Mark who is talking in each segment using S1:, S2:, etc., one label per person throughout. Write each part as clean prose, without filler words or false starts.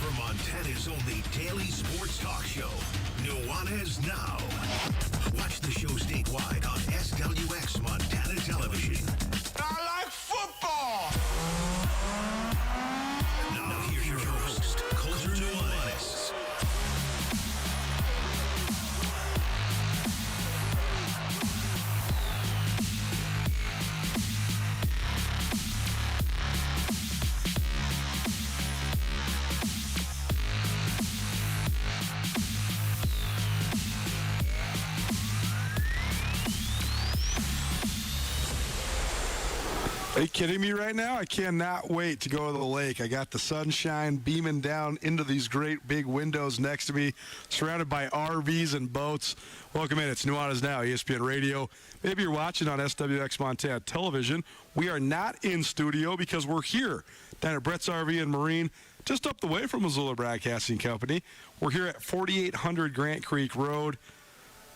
S1: For Montana's only daily sports talk show, Nuanez Now. Watch the show statewide on SWX Montana Television.
S2: I like football!
S1: Now here's your host, Coulter Nuanez.
S3: Are you kidding me right now? I cannot wait to go to the lake. I got the sunshine beaming down into these great big windows next to me, surrounded by RVs and boats. Welcome in. It's Nuanez Now, ESPN Radio. Maybe you're watching on SWX Montana Television. We are not in studio because we're here down at Brett's RV and Marine, just up the way from Missoula Broadcasting Company. We're here at 4800 Grant Creek Road.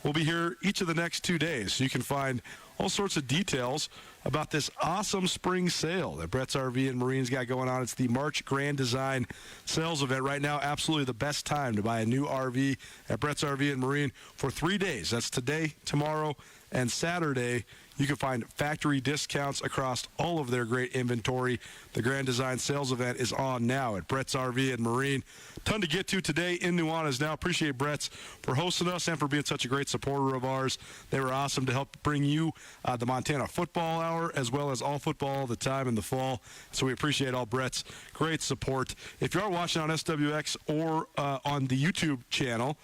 S3: We'll be here each of the next 2 days, so you can find all sorts of details about this awesome spring sale that Brett's RV and Marine's got going on. It's the March Grand Design Sales Event right now. Absolutely the best time to buy a new RV at Brett's RV and Marine for 3 days. That's today, tomorrow, and Saturday. You can find factory discounts across all of their great inventory. The Grand Design Sales Event is on now at Brett's RV and Marine. Ton to get to today in Nuanez Now. Appreciate Brett's for hosting us and for being such a great supporter of ours. They were awesome to help bring you the Montana Football Hour, as well as all football all the time in the fall. So we appreciate all Brett's great support. If you are watching on SWX or on the YouTube channel,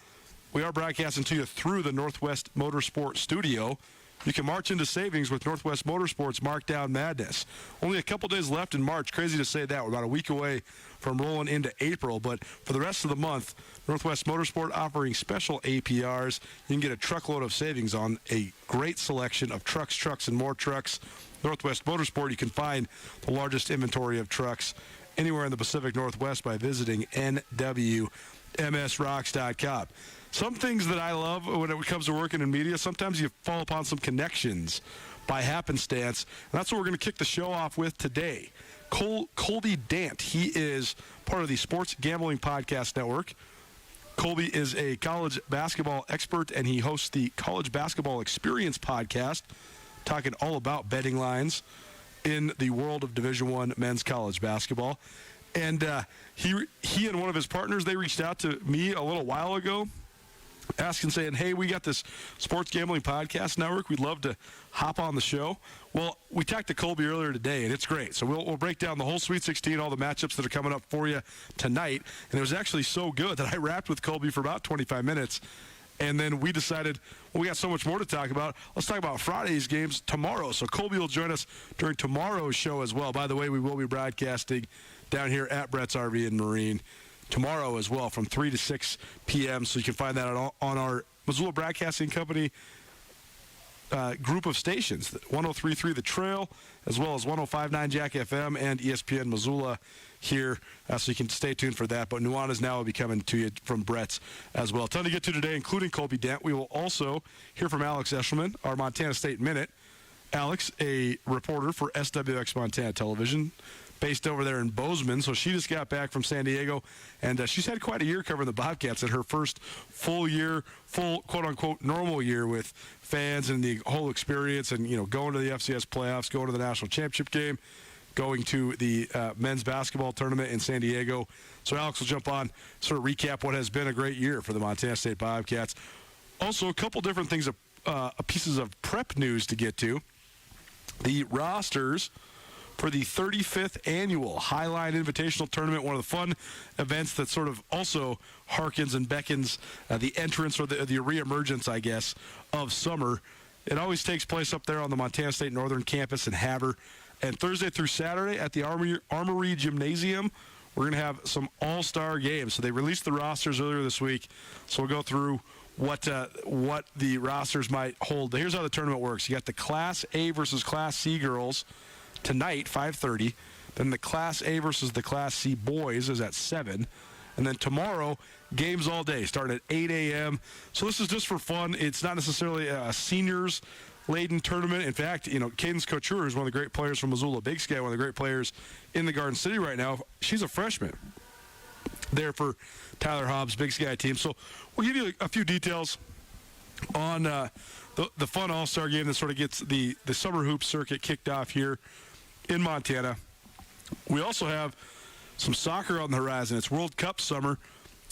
S3: we are broadcasting to you through the Northwest Motorsport Studio. You can march into savings with Northwest Motorsport's Markdown Madness. Only a couple days left in March. Crazy to say that. We're about a week away from rolling into April. But for the rest of the month, Northwest Motorsport offering special APRs. You can get a truckload of savings on a great selection of trucks, and more trucks. Northwest Motorsport, you can find the largest inventory of trucks anywhere in the Pacific Northwest by visiting nwmsrocks.com. Some things that I love when it comes to working in media, sometimes you fall upon some connections by happenstance. And that's what we're going to kick the show off with today. Colby Dant, he is part of the Sports Gambling Podcast Network. Colby is a college basketball expert, and he hosts the College Basketball Experience podcast, talking all about betting lines in the world of Division I men's college basketball. And he and one of his partners, they reached out to me a little while ago, asking, saying, hey, we got this Sports Gambling Podcast Network. We'd love to hop on the show. Well, we talked to Colby earlier today, and it's great. So we'll break down the whole Sweet 16, all the matchups that are coming up for you tonight. And it was actually so good that I rapped with Colby for about 25 minutes. And then we decided, well, we got so much more to talk about. Let's talk about Friday's games tomorrow. So Colby will join us during tomorrow's show as well. By the way, we will be broadcasting down here at Brett's RV and Marine tomorrow as well from 3 to 6 p.m. So you can find that on our Missoula Broadcasting Company group of stations, 103.3 The Trail, as well as 105.9 Jack FM and ESPN Missoula here. So you can stay tuned for that. But Nuanez Now will be coming to you from Brett's as well. A ton to get to today, including Colby Dant. We will also hear from Alex Eshelman, our Montana State Minute. Alex, a reporter for SWX Montana Television, based over there in Bozeman. So she just got back from San Diego, and she's had quite a year covering the Bobcats, and her first full quote-unquote normal year with fans and the whole experience, and, you know, going to the FCS playoffs, going to the national championship game, going to the men's basketball tournament in San Diego. So Alex will jump on, sort of recap what has been a great year for the Montana State Bobcats. Also, a couple different things, pieces of prep news to get to. The rosters for the 35th annual Highline Invitational Tournament, one of the fun events that sort of also harkens and beckons the entrance or the reemergence, I guess, of summer. It always takes place up there on the Montana State Northern Campus in Havre. And Thursday through Saturday at the Armory Gymnasium, we're going to have some all-star games. So they released the rosters earlier this week. So we'll go through what the rosters might hold. Here's how the tournament works. You got the Class A versus Class C girls tonight, 5:30. Then the Class A versus the Class C boys is at 7. And then tomorrow, games all day, starting at 8 a.m. So this is just for fun. It's not necessarily a seniors-laden tournament. In fact, you know, Cadence Couture is one of the great players from Missoula Big Sky, one of the great players in the Garden City right now. She's a freshman. there for Tyler Hobbs' Big Sky team. So we'll give you a few details on the fun All-Star game that sort of gets the summer hoop circuit kicked off here in Montana. We also have some soccer on the horizon. It's World Cup summer.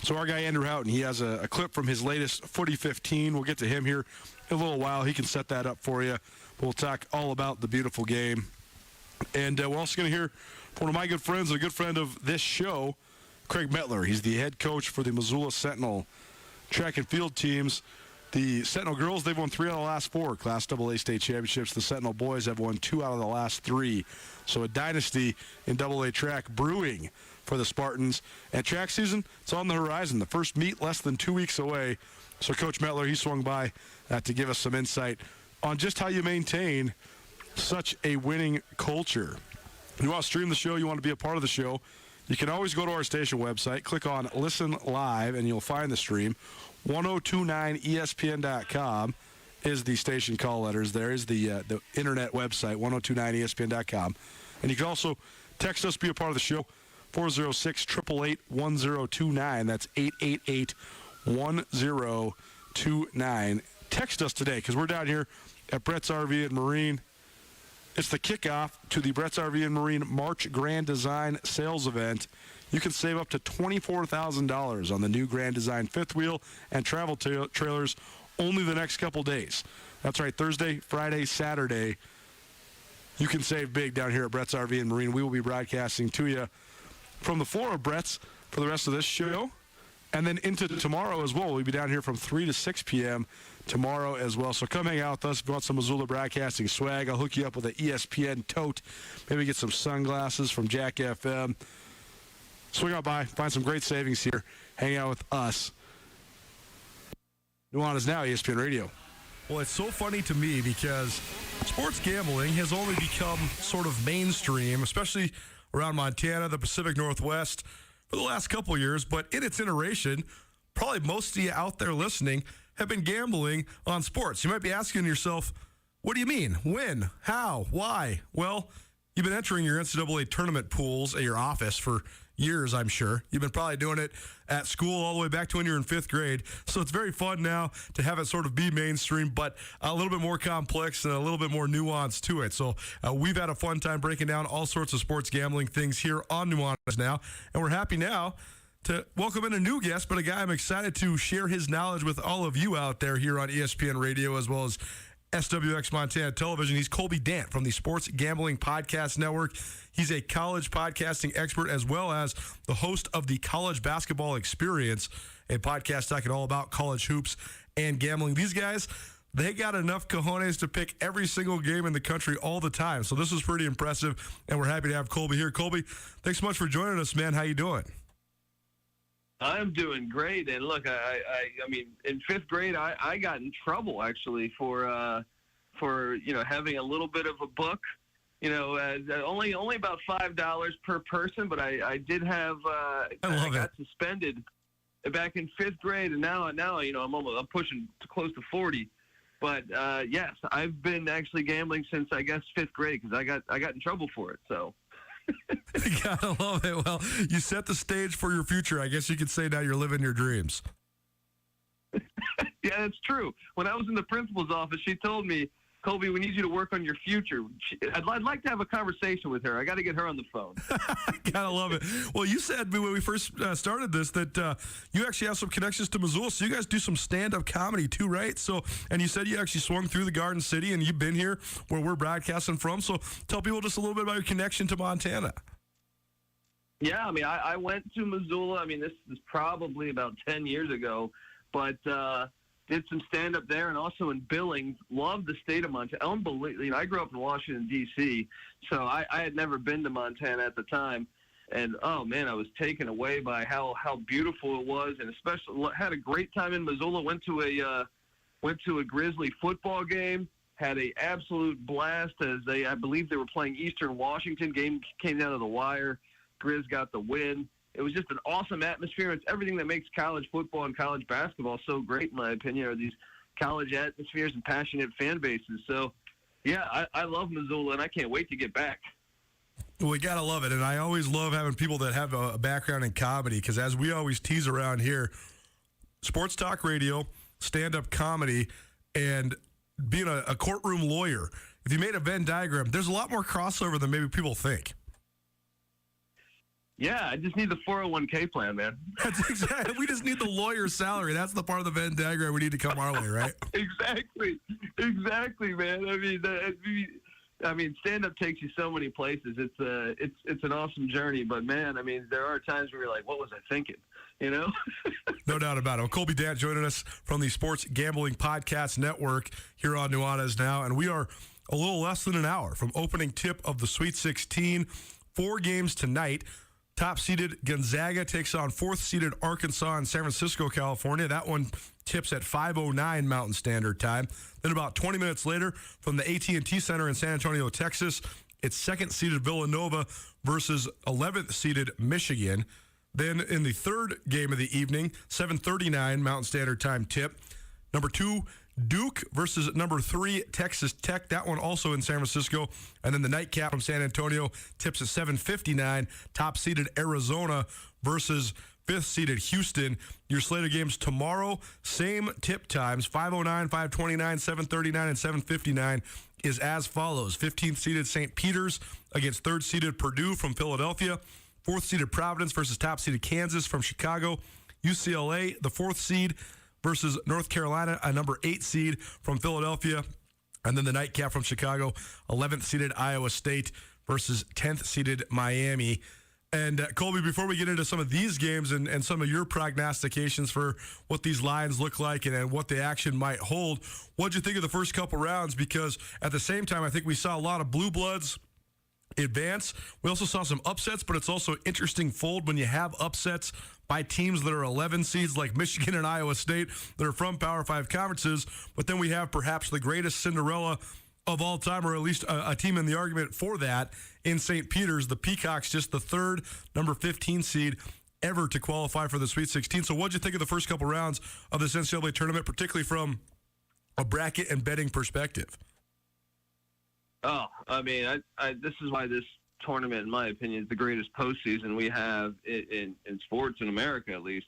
S3: So our guy Andrew Houghton, he has a clip from his latest Footy 15. We'll get to him here in a little while. He can set that up for you. We'll talk all about the beautiful game. And we're also going to hear from one of my good friends, and a good friend of this show, Craig Mettler. He's the head coach for the Missoula Sentinel track and field teams. The Sentinel girls, they've won 3 out of the last 4 Class AA state championships. The Sentinel boys have won 2 out of the last 3. So a dynasty in AA track brewing for the Spartans. And track season, it's on the horizon. The first meet less than 2 weeks away. So Coach Mettler, he swung by to give us some insight on just how you maintain such a winning culture. You want to stream the show, you want to be a part of the show, you can always go to our station website, click on Listen Live, and you'll find the stream. 1029ESPN.com is the station call letters. There is the internet website, 1029ESPN.com. And you can also text us, be a part of the show, 406-888-1029. That's 888-1029. Text us today because we're down here at Brett's RV and Marine. It's the kickoff to the Brett's RV and Marine March Grand Design sales event. You can save up to $24,000 on the new Grand Design fifth wheel and travel trailers only the next couple days. That's right, Thursday, Friday, Saturday. You can save big down here at Brett's RV and Marine. We will be broadcasting to you from the floor of Brett's for the rest of this show. And then into tomorrow as well. We'll be down here from 3 to 6 p.m. tomorrow as well. So come hang out with us if you want some Missoula Broadcasting swag. I'll hook you up with an ESPN tote. Maybe get some sunglasses from Jack FM. Swing out by, find some great savings here. Hang out with us. Nuanez now, ESPN Radio.
S4: Well, it's so funny to me because sports gambling has only become sort of mainstream, especially around Montana, the Pacific Northwest, for the last couple of years. But in its iteration, probably most of you out there listening have been gambling on sports. You might be asking yourself, what do you mean? When? How? Why? Well, you've been entering your NCAA tournament pools at your office for years, I'm sure. You've been probably doing it at school all the way back to when you were in 5th grade. So it's very fun now to have it sort of be mainstream, but a little bit more complex and a little bit more nuance to it. So we've had a fun time breaking down all sorts of sports gambling things here on Nuanez now. And we're happy now to welcome in a new guest, but a guy I'm excited to share his knowledge with all of you out there here on ESPN Radio as well as SWX Montana Television. He's Colby Dant from the Sports Gambling Podcast Network. He's a college podcasting expert as well as the host of the College Basketball Experience, a podcast talking all about college hoops and gambling. These guys, they got enough cojones to pick every single game in the country all the time. So this is pretty impressive, and we're happy to have Colby here. Colby, thanks so much for joining us, man. How you doing?
S5: I'm doing great, and look, I mean, in 5th grade, I got in trouble actually for having a little bit of a book, only about $5 per person, but I did have I got suspended back in 5th grade, and now I'm pushing close to 40, but yes, I've been actually gambling since I guess 5th grade because I got in trouble for it, so.
S4: You gotta love it. Well, you set the stage for your future. I guess you could say now you're living your dreams.
S5: Yeah, that's true. When I was in the principal's office, she told me, Colby, we need you to work on your future. I'd like to have a conversation with her. I got to get her on the phone.
S4: Gotta love it. Well, you said when we first started this that you actually have some connections to Missoula, so you guys do some stand-up comedy too, right? So, and you said you actually swung through the Garden City, and you've been here where we're broadcasting from. So, tell people just a little bit about your connection to Montana.
S5: Yeah, I mean, I went to Missoula. I mean, this is probably about 10 years ago, but did some stand-up there and also in Billings. Loved the state of Montana. Unbelievable. I grew up in Washington, D.C., so I had never been to Montana at the time. And, oh, man, I was taken away by how beautiful it was, and especially had a great time in Missoula. Went to a Grizzly football game. Had a absolute blast as I believe they were playing Eastern Washington. Game came down to the wire. Grizz got the win. It was just an awesome atmosphere. It's everything that makes college football and college basketball so great, in my opinion, are these college atmospheres and passionate fan bases. So, yeah, I love Missoula, and I can't wait to get back.
S4: We got to love it. And I always love having people that have a background in comedy because as we always tease around here, sports talk radio, stand-up comedy, and being a courtroom lawyer, if you made a Venn diagram, there's a lot more crossover than maybe people think.
S5: Yeah, I just need the 401k plan, man.
S4: That's exactly. We just need the lawyer's salary. That's the part of the Venn diagram we need to come our way, right?
S5: Exactly, man. I mean, stand-up takes you so many places. It's an awesome journey, but man, I mean, there are times where you're like, what was I thinking? You know?
S4: No doubt about it. Well, Colby Dant joining us from the Sports Gambling Podcast Network here on Nuanez Now, and we are a little less than an hour from opening tip of the Sweet 16. 4 games tonight. Top-seeded Gonzaga takes on 4th-seeded Arkansas in San Francisco, California. That one tips at 5:09 Mountain Standard Time. Then about 20 minutes later, from the AT&T Center in San Antonio, Texas, it's 2nd-seeded Villanova versus 11th-seeded Michigan. Then in the 3rd game of the evening, 7:39 Mountain Standard Time tip. Number 2, Duke versus number 3, Texas Tech. That one also in San Francisco. And then the nightcap from San Antonio tips at 7:59. Top-seeded Arizona versus 5th-seeded Houston. Your slate of games tomorrow, same tip times, 5:09, 5:29, 7:39, and 7:59 is as follows. 15th-seeded St. Peter's against 3rd-seeded Purdue from Philadelphia. 4th-seeded Providence versus top-seeded Kansas from Chicago. UCLA, the 4th seed, versus North Carolina, a number 8 seed from Philadelphia. And then the nightcap from Chicago, 11th-seeded Iowa State versus 10th-seeded Miami. And Colby, before we get into some of these games and some of your prognostications for what these lines look like and what the action might hold, what'd you think of the first couple rounds? Because at the same time, I think we saw a lot of blue bloods advance. We also saw some upsets, but it's also interesting fold when you have upsets by teams that are 11 seeds like Michigan and Iowa State that are from Power 5 conferences. But then we have perhaps the greatest Cinderella of all time, or at least a team in the argument for that, in St. Peter's. The Peacocks, just the 3rd, number 15 seed ever to qualify for the Sweet 16. So what'd you think of the first couple rounds of this NCAA tournament, particularly from a bracket and betting perspective?
S5: Oh, I mean, this is why this tournament, in my opinion, is the greatest postseason we have in sports in America, at least.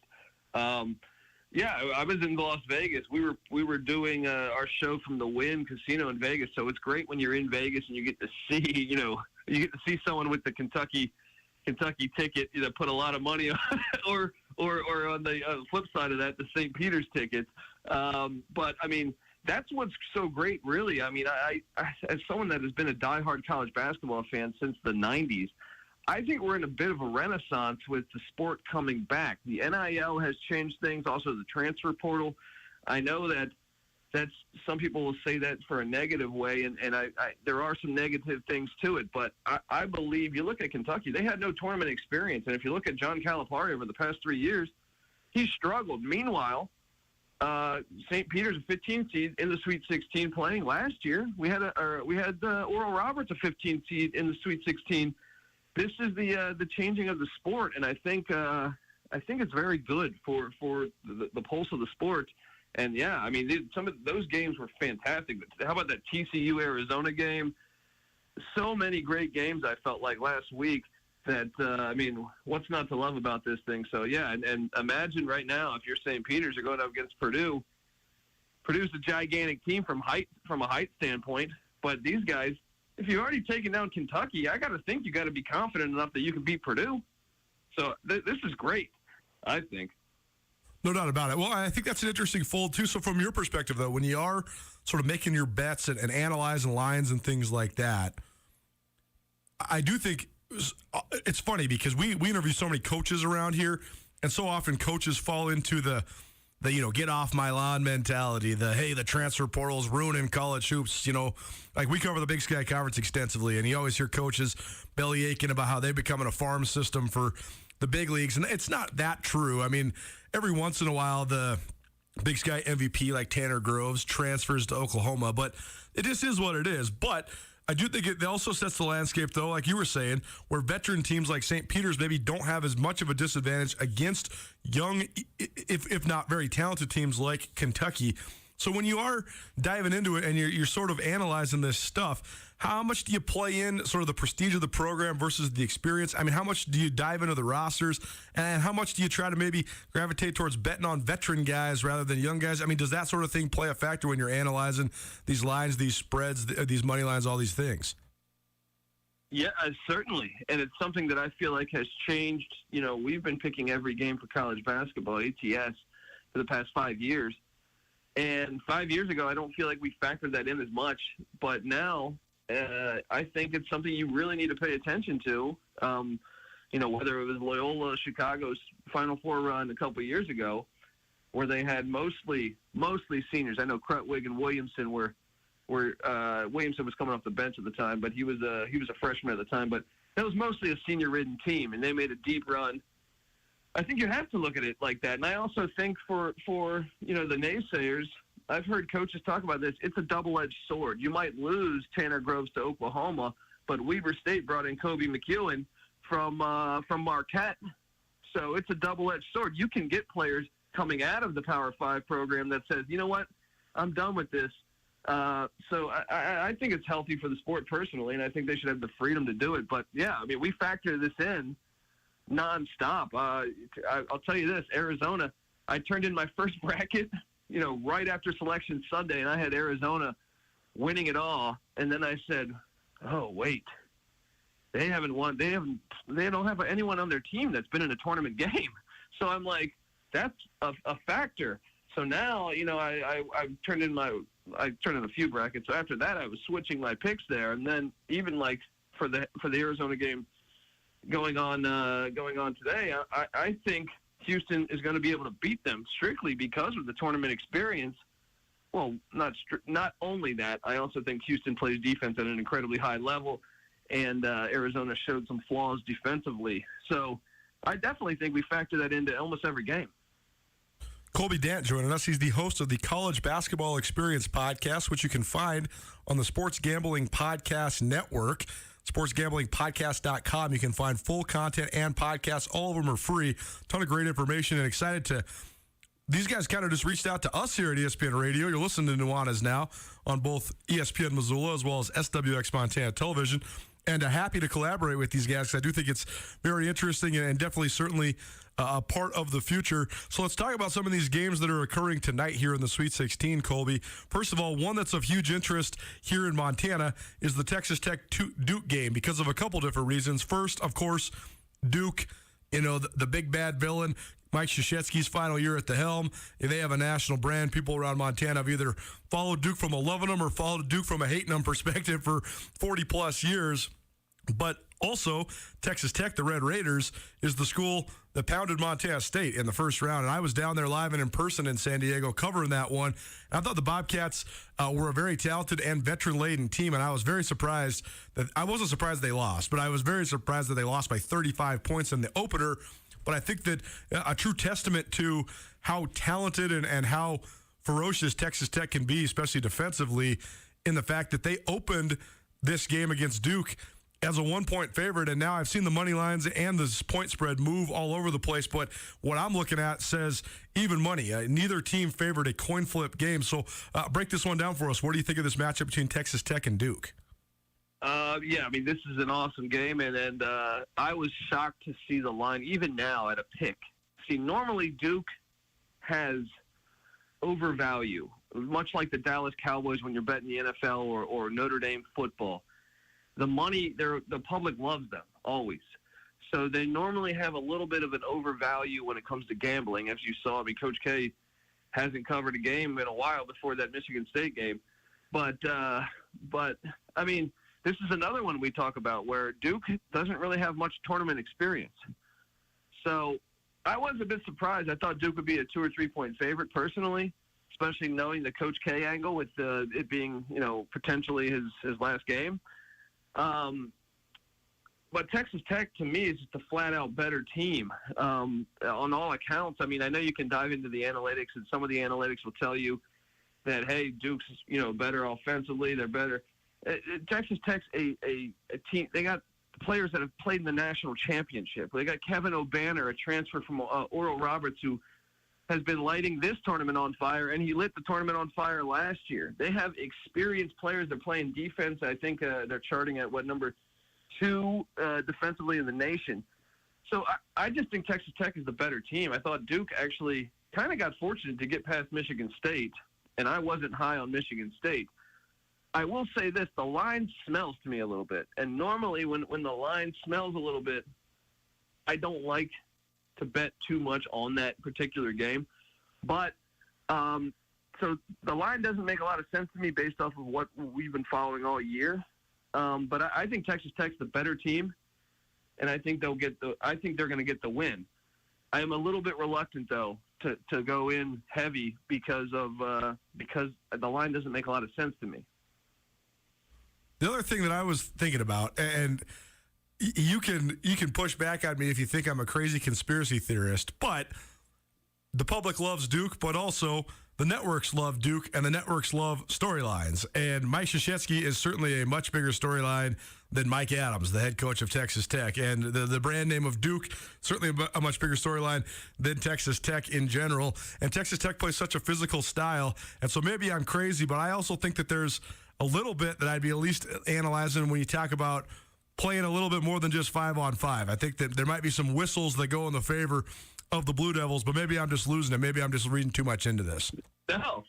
S5: Yeah, I was in Las Vegas. We were doing our show from the Wynn Casino in Vegas, so it's great when you're in Vegas and you get to see, someone with the Kentucky ticket, put a lot of money on, or on the flip side of that, the St. Peter's tickets. But I mean, that's what's so great, really. I mean, I as someone that has been a diehard college basketball fan since the 90s, I think we're in a bit of a renaissance with the sport coming back. The NIL has changed things, also the transfer portal. I know that's some people will say that for a negative way, and there are some negative things to it, but I believe you look at Kentucky, they had no tournament experience, and if you look at John Calipari over the past 3 years, he struggled. Meanwhile, St. Peter's a 15 seed in the Sweet 16 playing last year. We had Oral Roberts a 15 seed in the Sweet 16. This is the changing of the sport, and I think it's very good for the pulse of the sport. And yeah, I mean, some of those games were fantastic. How about that TCU Arizona game? So many great games I felt like last week. That, I mean, what's not to love about this thing? So, yeah, and imagine right now if you're St. Peter's, you're going up against Purdue. Purdue's a gigantic team from a height standpoint, but these guys, if you've already taken down Kentucky, I got to think you got to be confident enough that you can beat Purdue. So this is great, I think.
S4: No doubt about it. Well, I think that's an interesting fold, too. So from your perspective, though, when you are sort of making your bets and analyzing lines and things like that, I do think it's funny because we interview so many coaches around here, and so often coaches fall into the get off my lawn mentality, the transfer portal's ruining college hoops. Like we cover the Big Sky Conference extensively, and you always hear coaches belly aching about how they're becoming a farm system for the big leagues, and it's not that true. I mean, every once in a while the Big Sky MVP like Tanner Groves transfers to Oklahoma, but it just is what it is. But I do think it also sets the landscape, though, like you were saying, where veteran teams like St. Peter's maybe don't have as much of a disadvantage against young, if not very talented teams like Kentucky. So when you are diving into it and you're sort of analyzing this stuff, how much do you play in sort of the prestige of the program versus the experience? I mean, how much do you dive into the rosters, and how much do you try to maybe gravitate towards betting on veteran guys rather than young guys? I mean, does that sort of thing play a factor when you're analyzing these lines, these spreads, these money lines, all these things?
S5: Yeah, certainly. And it's something that I feel like has changed. You know, we've been picking every game for college basketball, ATS, for the past 5 years. And 5 years ago, I don't feel like we factored that in as much. But now, I think it's something you really need to pay attention to. You know, whether it was Loyola Chicago's Final Four run a couple of years ago, where they had mostly seniors. I know Krutwig and Williamson Williamson was coming off the bench at the time, but he was a freshman at the time. But that was mostly a senior-ridden team, and they made a deep run. I think you have to look at it like that. And I also think for you know, the naysayers, I've heard coaches talk about this. It's a double-edged sword. You might lose Tanner Groves to Oklahoma, but Weber State brought in Kobe McEwen from Marquette. So it's a double-edged sword. You can get players coming out of the Power 5 program that says, you know what, I'm done with this. So I think it's healthy for the sport personally, and I think they should have the freedom to do it. But, yeah, I mean, we factor this in nonstop. I'll tell you this, Arizona, I turned in my first bracket, you know, right after Selection Sunday, and I had Arizona winning it all. And then I said, oh, wait, they haven't won. They don't have anyone on their team that's been in a tournament game. So I'm like, that's a factor. So now, you know, I turned in a few brackets. So after that, I was switching my picks there, and then even like for the Arizona game going on today, I think Houston is going to be able to beat them strictly because of the tournament experience. Well, not only that, I also think Houston plays defense at an incredibly high level, and Arizona showed some flaws defensively. So I definitely think we factor that into almost every game.
S4: Colby Dant joining us. He's the host of the College Basketball Experience podcast, which you can find on the Sports Gambling Podcast Network, sportsgamblingpodcast.com. You can find full content and podcasts. All of them are free. Ton of great information, and excited to these guys kind of just reached out to us here at ESPN Radio. You're listening to Nuanez now on both ESPN Missoula as well as SWX Montana Television. And happy to collaborate with these guys because I do think it's very interesting and definitely certainly a part of the future. So let's talk about some of these games that are occurring tonight here in the Sweet 16, Colby. First of all, one that's of huge interest here in Montana is the Texas Tech Duke game because of a couple different reasons. First, of course, Duke, you know, the big bad villain, Mike Krzyzewski's final year at the helm. They have a national brand. People around Montana have either followed Duke from a loving them or followed Duke from a hating them perspective for 40-plus years. But also, Texas Tech, the Red Raiders, is the school that pounded Montana State in the first round. And I was down there live and in person in San Diego covering that one. And I thought the Bobcats were a very talented and veteran-laden team, and I was very surprised that – I wasn't surprised they lost, but I was very surprised that they lost by 35 points in the opener. But I think that a true testament to how talented and how ferocious Texas Tech can be, especially defensively, in the fact that they opened this game against Duke as a 1-point favorite, and now I've seen the money lines and the point spread move all over the place, but what I'm looking at says even money. Neither team favored a coin flip game, so break this one down for us. What do you think of this matchup between Texas Tech and Duke?
S5: Yeah, I mean, this is an awesome game, and I was shocked to see the line, even now, at a pick. See, normally Duke has overvalue, much like the Dallas Cowboys when you're betting the NFL or Notre Dame football. The money, the public loves them, always. So they normally have a little bit of an overvalue when it comes to gambling, as you saw. I mean, Coach K hasn't covered a game in a while before that Michigan State game. But I mean, this is another one we talk about where Duke doesn't really have much tournament experience. So I was a bit surprised. I thought Duke would be a 2 or 3 point favorite personally, especially knowing the Coach K angle with it being, you know, potentially his last game. But Texas Tech, to me, is just a flat-out better team on all accounts. I mean, I know you can dive into the analytics, and some of the analytics will tell you that, hey, Duke's, you know, better offensively. They're better. Texas Tech's a team. They got players that have played in the national championship. They got Kevin O'Banner, a transfer from Oral Roberts, who has been lighting this tournament on fire, and he lit the tournament on fire last year. They have experienced players. They're playing defense. I think they're charting at, number 2 defensively in the nation. So I just think Texas Tech is the better team. I thought Duke actually kind of got fortunate to get past Michigan State, and I wasn't high on Michigan State. I will say this, the line smells to me a little bit. And normally when the line smells a little bit, I don't like to bet too much on that particular game. But so the line doesn't make a lot of sense to me based off of what we've been following all year. But I think Texas Tech's the better team, and I think they're going to get the win. I am a little bit reluctant though to go in heavy because the line doesn't make a lot of sense to me.
S4: The other thing that I was thinking about, and you can push back on me if you think I'm a crazy conspiracy theorist, but the public loves Duke, but also the networks love Duke, and the networks love storylines. And Mike Krzyzewski is certainly a much bigger storyline than Mike Adams, the head coach of Texas Tech. And the brand name of Duke, certainly a much bigger storyline than Texas Tech in general. And Texas Tech plays such a physical style. And so maybe I'm crazy, but I also think that there's a little bit that I'd be at least analyzing when you talk about playing a little bit more than just 5-on-5. I think that there might be some whistles that go in the favor of the Blue Devils, but maybe I'm just losing it. Maybe I'm just reading too much into this.
S5: No.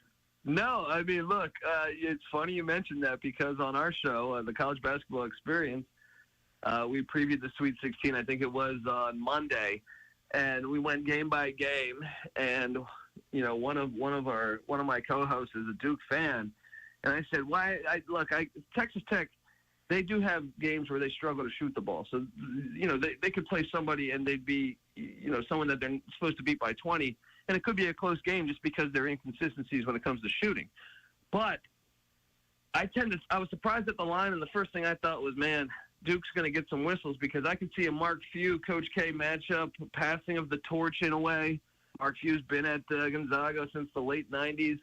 S5: I mean, look, it's funny you mentioned that because on our show, the College Basketball Experience, we previewed the Sweet 16. I think it was on Monday, and we went game by game. And one of my co-hosts is a Duke fan, and I said, Texas Tech, they do have games where they struggle to shoot the ball. So, they could play somebody and they'd be, someone that they're supposed to beat by 20, and it could be a close game just because there are inconsistencies when it comes to shooting. But I was surprised at the line, and the first thing I thought was, man, Duke's going to get some whistles because I could see a Mark Few, Coach K matchup, passing of the torch in a way. Mark Few's been at Gonzaga since the late 90s.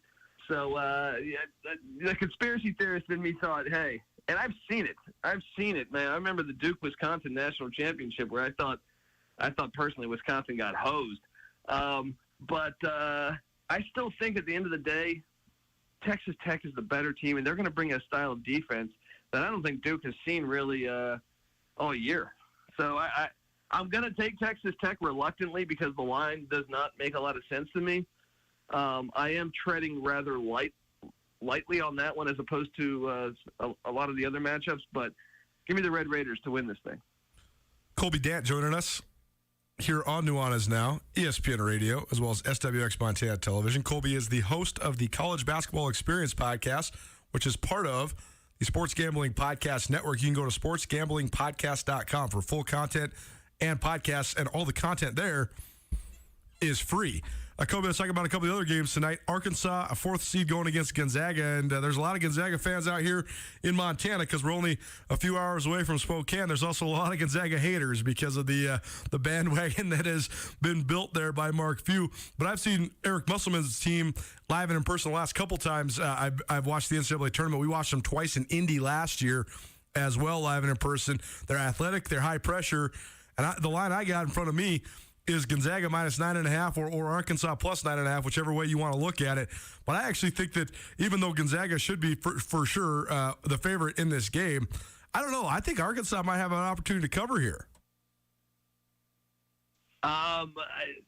S5: So the conspiracy theorist in me thought, hey, and I've seen it, man. I remember the Duke-Wisconsin National Championship where I thought personally Wisconsin got hosed. But I still think at the end of the day, Texas Tech is the better team, and they're going to bring a style of defense that I don't think Duke has seen really all year. So I'm going to take Texas Tech reluctantly because the line does not make a lot of sense to me. I am treading rather lightly on that one as opposed to a lot of the other matchups, but give me the Red Raiders to win this thing.
S4: Colby Dant joining us here on Nuanez Now, ESPN Radio, as well as SWX Montana Television. Colby is the host of the College Basketball Experience podcast, which is part of the Sports Gambling Podcast Network. You can go to sportsgamblingpodcast.com for full content and podcasts, and all the content there is free. Colby, let's talk about a couple of the other games tonight. Arkansas, a 4th seed going against Gonzaga, and there's a lot of Gonzaga fans out here in Montana because we're only a few hours away from Spokane. There's also a lot of Gonzaga haters because of the bandwagon that has been built there by Mark Few. But I've seen Eric Musselman's team live and in person the last couple times. I've watched the NCAA tournament. We watched them twice in Indy last year as well, live and in person. They're athletic, they're high pressure, and the line I got in front of me is Gonzaga minus 9.5 or Arkansas plus 9.5, whichever way you want to look at it. But I actually think that even though Gonzaga should be for sure the favorite in this game, I don't know. I think Arkansas might have an opportunity to cover here.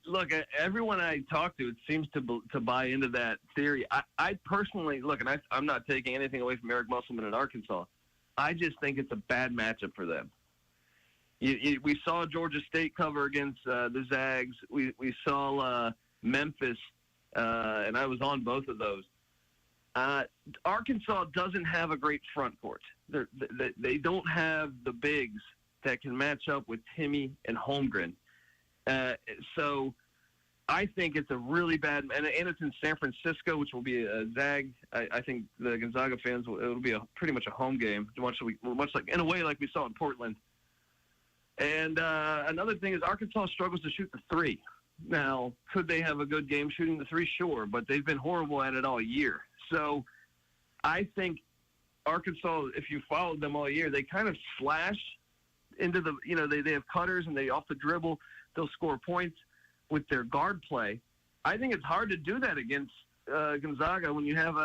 S5: Look, everyone I talk to, it seems to buy into that theory. I personally, look, and I'm not taking anything away from Eric Musselman in Arkansas. I just think it's a bad matchup for them. We saw Georgia State cover against the Zags. We saw Memphis, and I was on both of those. Arkansas doesn't have a great front court. They don't have the bigs that can match up with Timmy and Holmgren. So I think it's a really bad – and it's in San Francisco, which will be a Zag. I think the Gonzaga fans, it'll be pretty much a home game, much like in a way like we saw in Portland. And another thing is Arkansas struggles to shoot the three. Now, could they have a good game shooting the three? Sure, but they've been horrible at it all year. So I think Arkansas, if you followed them all year, they kind of slash into the, they have cutters and they off the dribble, they'll score points with their guard play. I think it's hard to do that against Gonzaga when you have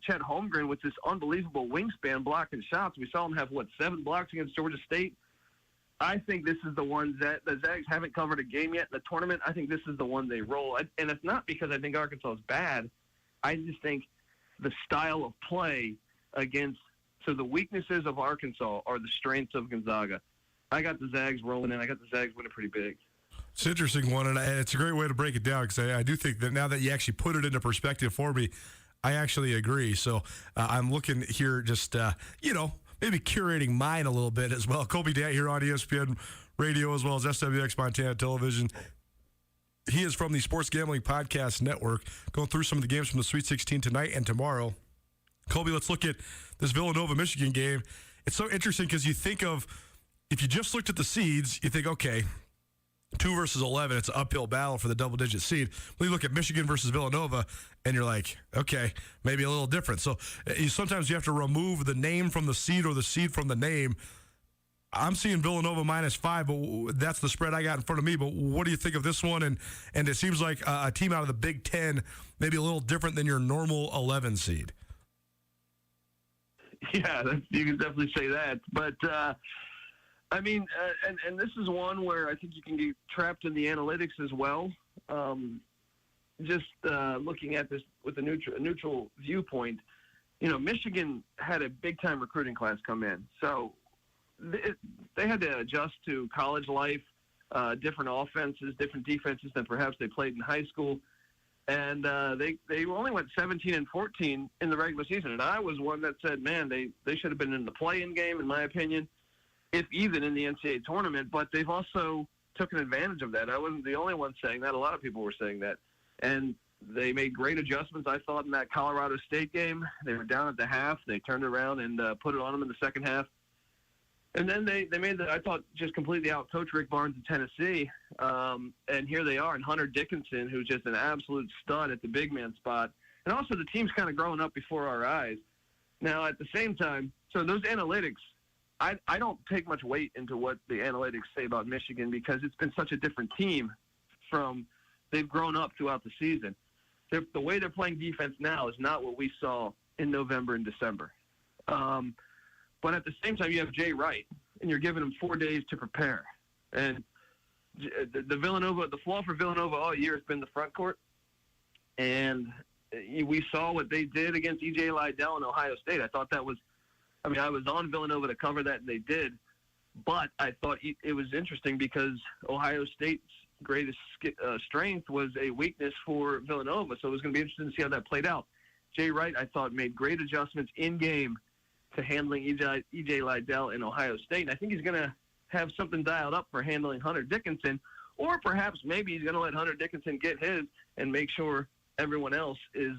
S5: Chet Holmgren with this unbelievable wingspan blocking shots. We saw him have, 7 blocks against Georgia State? I think this is the one that the Zags haven't covered a game yet in the tournament. I think this is the one they roll. And it's not because I think Arkansas is bad. I just think the style of play against – so the weaknesses of Arkansas are the strengths of Gonzaga. I got the Zags rolling in. I got the Zags winning pretty big.
S4: It's an interesting one, and it's a great way to break it down because I do think that now that you actually put it into perspective for me, I actually agree. So I'm looking here just, maybe curating mine a little bit as well. Colby Dant here on ESPN Radio as well as SWX Montana Television. He is from the Sports Gambling Podcast Network, going through some of the games from the Sweet 16 tonight and tomorrow. Colby, let's look at this Villanova-Michigan game. It's so interesting because you think of, if you just looked at the seeds, you think, okay, 2 versus 11, it's an uphill battle for the double-digit seed. When you look at Michigan versus Villanova, and you're like, okay, maybe a little different. So sometimes you have to remove the name from the seed or the seed from the name. I'm seeing Villanova -5, but that's the spread I got in front of me. But what do you think of this one? And it seems like a team out of the Big Ten, maybe a little different than your normal 11 seed.
S5: Yeah, you can definitely say that. But, and this is one where I think you can get trapped in the analytics as well. Looking at this with a neutral viewpoint, Michigan had a big-time recruiting class come in. So they had to adjust to college life, different offenses, different defenses than perhaps they played in high school. And they only went 17-14 in the regular season. And I was one that said, man, they should have been in the play-in game, in my opinion, if even in the NCAA tournament. But they've also taken advantage of that. I wasn't the only one saying that. A lot of people were saying that. And they made great adjustments, I thought, in that Colorado State game. They were down at the half. They turned around and put it on them in the second half. And then they made I thought, just completely out-coached Rick Barnes in Tennessee. And here they are, and Hunter Dickinson, who's just an absolute stud at the big man spot. And also the team's kind of growing up before our eyes. Now, at the same time, so those analytics, I don't take much weight into what the analytics say about Michigan because it's been such a different team from they've grown up throughout the season. The way they're playing defense now is not what we saw in November and December. But at the same time, you have Jay Wright, and you're giving him 4 days to prepare. And the flaw for Villanova all year has been the front court. And we saw what they did against E.J. Liddell in Ohio State. I thought that was – I was on Villanova to cover that, and they did. But I thought it was interesting because Ohio State's greatest strength was a weakness for Villanova. So it was going to be interesting to see how that played out. Jay Wright, I thought, made great adjustments in-game to handling E.J. Liddell in Ohio State. And I think he's going to have something dialed up for handling Hunter Dickinson, or perhaps maybe he's going to let Hunter Dickinson get his and make sure everyone else is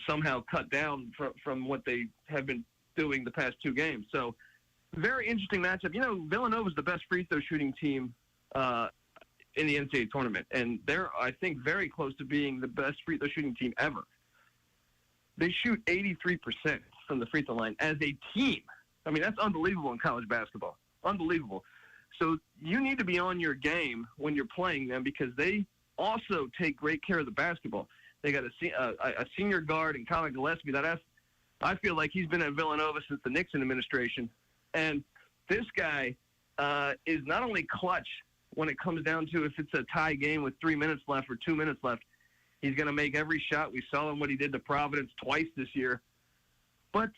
S5: somehow cut down from what they have been doing the past 2 games. So very interesting matchup. Villanova's the best free throw shooting team in the NCAA tournament, and they're, I think, very close to being the best free throw shooting team ever. They shoot 83% from the free throw line as a team. That's unbelievable in college basketball. Unbelievable. So you need to be on your game when you're playing them because they also take great care of the basketball. They got a senior guard in Colin Gillespie that I feel like he's been at Villanova since the Nixon administration. And this guy is not only clutch when it comes down to if it's a tie game with 3 minutes left or 2 minutes left. He's going to make every shot. We saw him what he did to Providence twice this year. But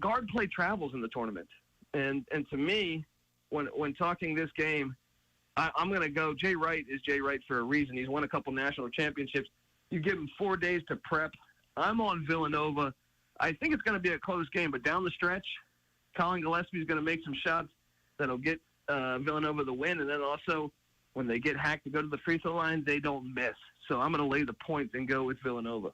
S5: guard play travels in the tournament. And to me, when talking this game, I'm going to go Jay Wright is Jay Wright for a reason. He's won a couple national championships. You give him 4 days to prep. I'm on Villanova. I think it's going to be a close game, but down the stretch, Colin Gillespie is going to make some shots that'll get Villanova the win. And then also, when they get hacked to go to the free throw line, they don't miss. So I'm going to lay the points and go with Villanova.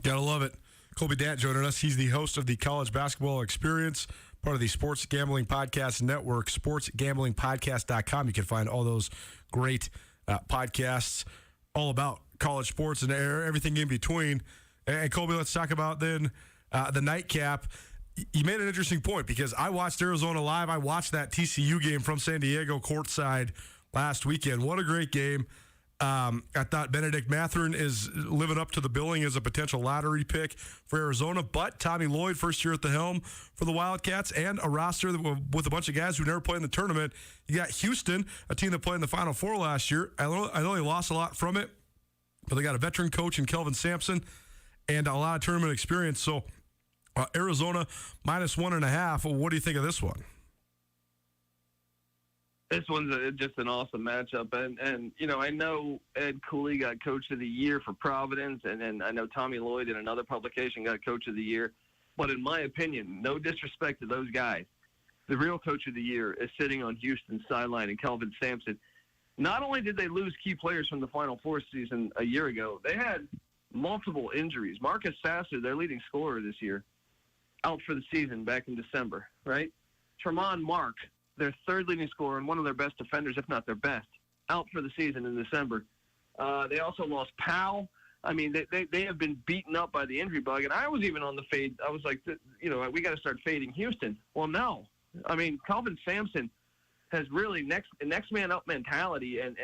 S4: Gotta love it. Colby Dant joining us. He's the host of the College Basketball Experience, part of the Sports Gambling Podcast Network, sportsgamblingpodcast.com. You can find all those great podcasts all about college sports and everything in between. And Colby, let's talk about then the nightcap. You made an interesting point because I watched Arizona live. I watched that TCU game from San Diego courtside last weekend. What a great game. I thought Benedict Mathurin is living up to the billing as a potential lottery pick for Arizona, but Tommy Lloyd, first year at the helm for the Wildcats, and a roster with a bunch of guys who never played in the tournament. You got Houston, a team that played in the Final Four last year. I know they lost a lot from it, but they got a veteran coach in Kelvin Sampson and a lot of tournament experience. So Arizona -1.5. What do you think of this one?
S5: This one's just an awesome matchup. And I know Ed Cooley got Coach of the Year for Providence, and I know Tommy Lloyd in another publication got Coach of the Year. But in my opinion, no disrespect to those guys, the real Coach of the Year is sitting on Houston's sideline and Kelvin Sampson. Not only did they lose key players from the Final Four season a year ago, they had multiple injuries. Marcus Sasser, their leading scorer this year, out for the season back in December, right? Tremont Mark, their third leading scorer and one of their best defenders, if not their best, out for the season in December. They also lost Powell. I mean, they have been beaten up by the injury bug. And I was even on the fade. I was like, we got to start fading Houston. Well, no. I mean, Kelvin Sampson has really next man up mentality, and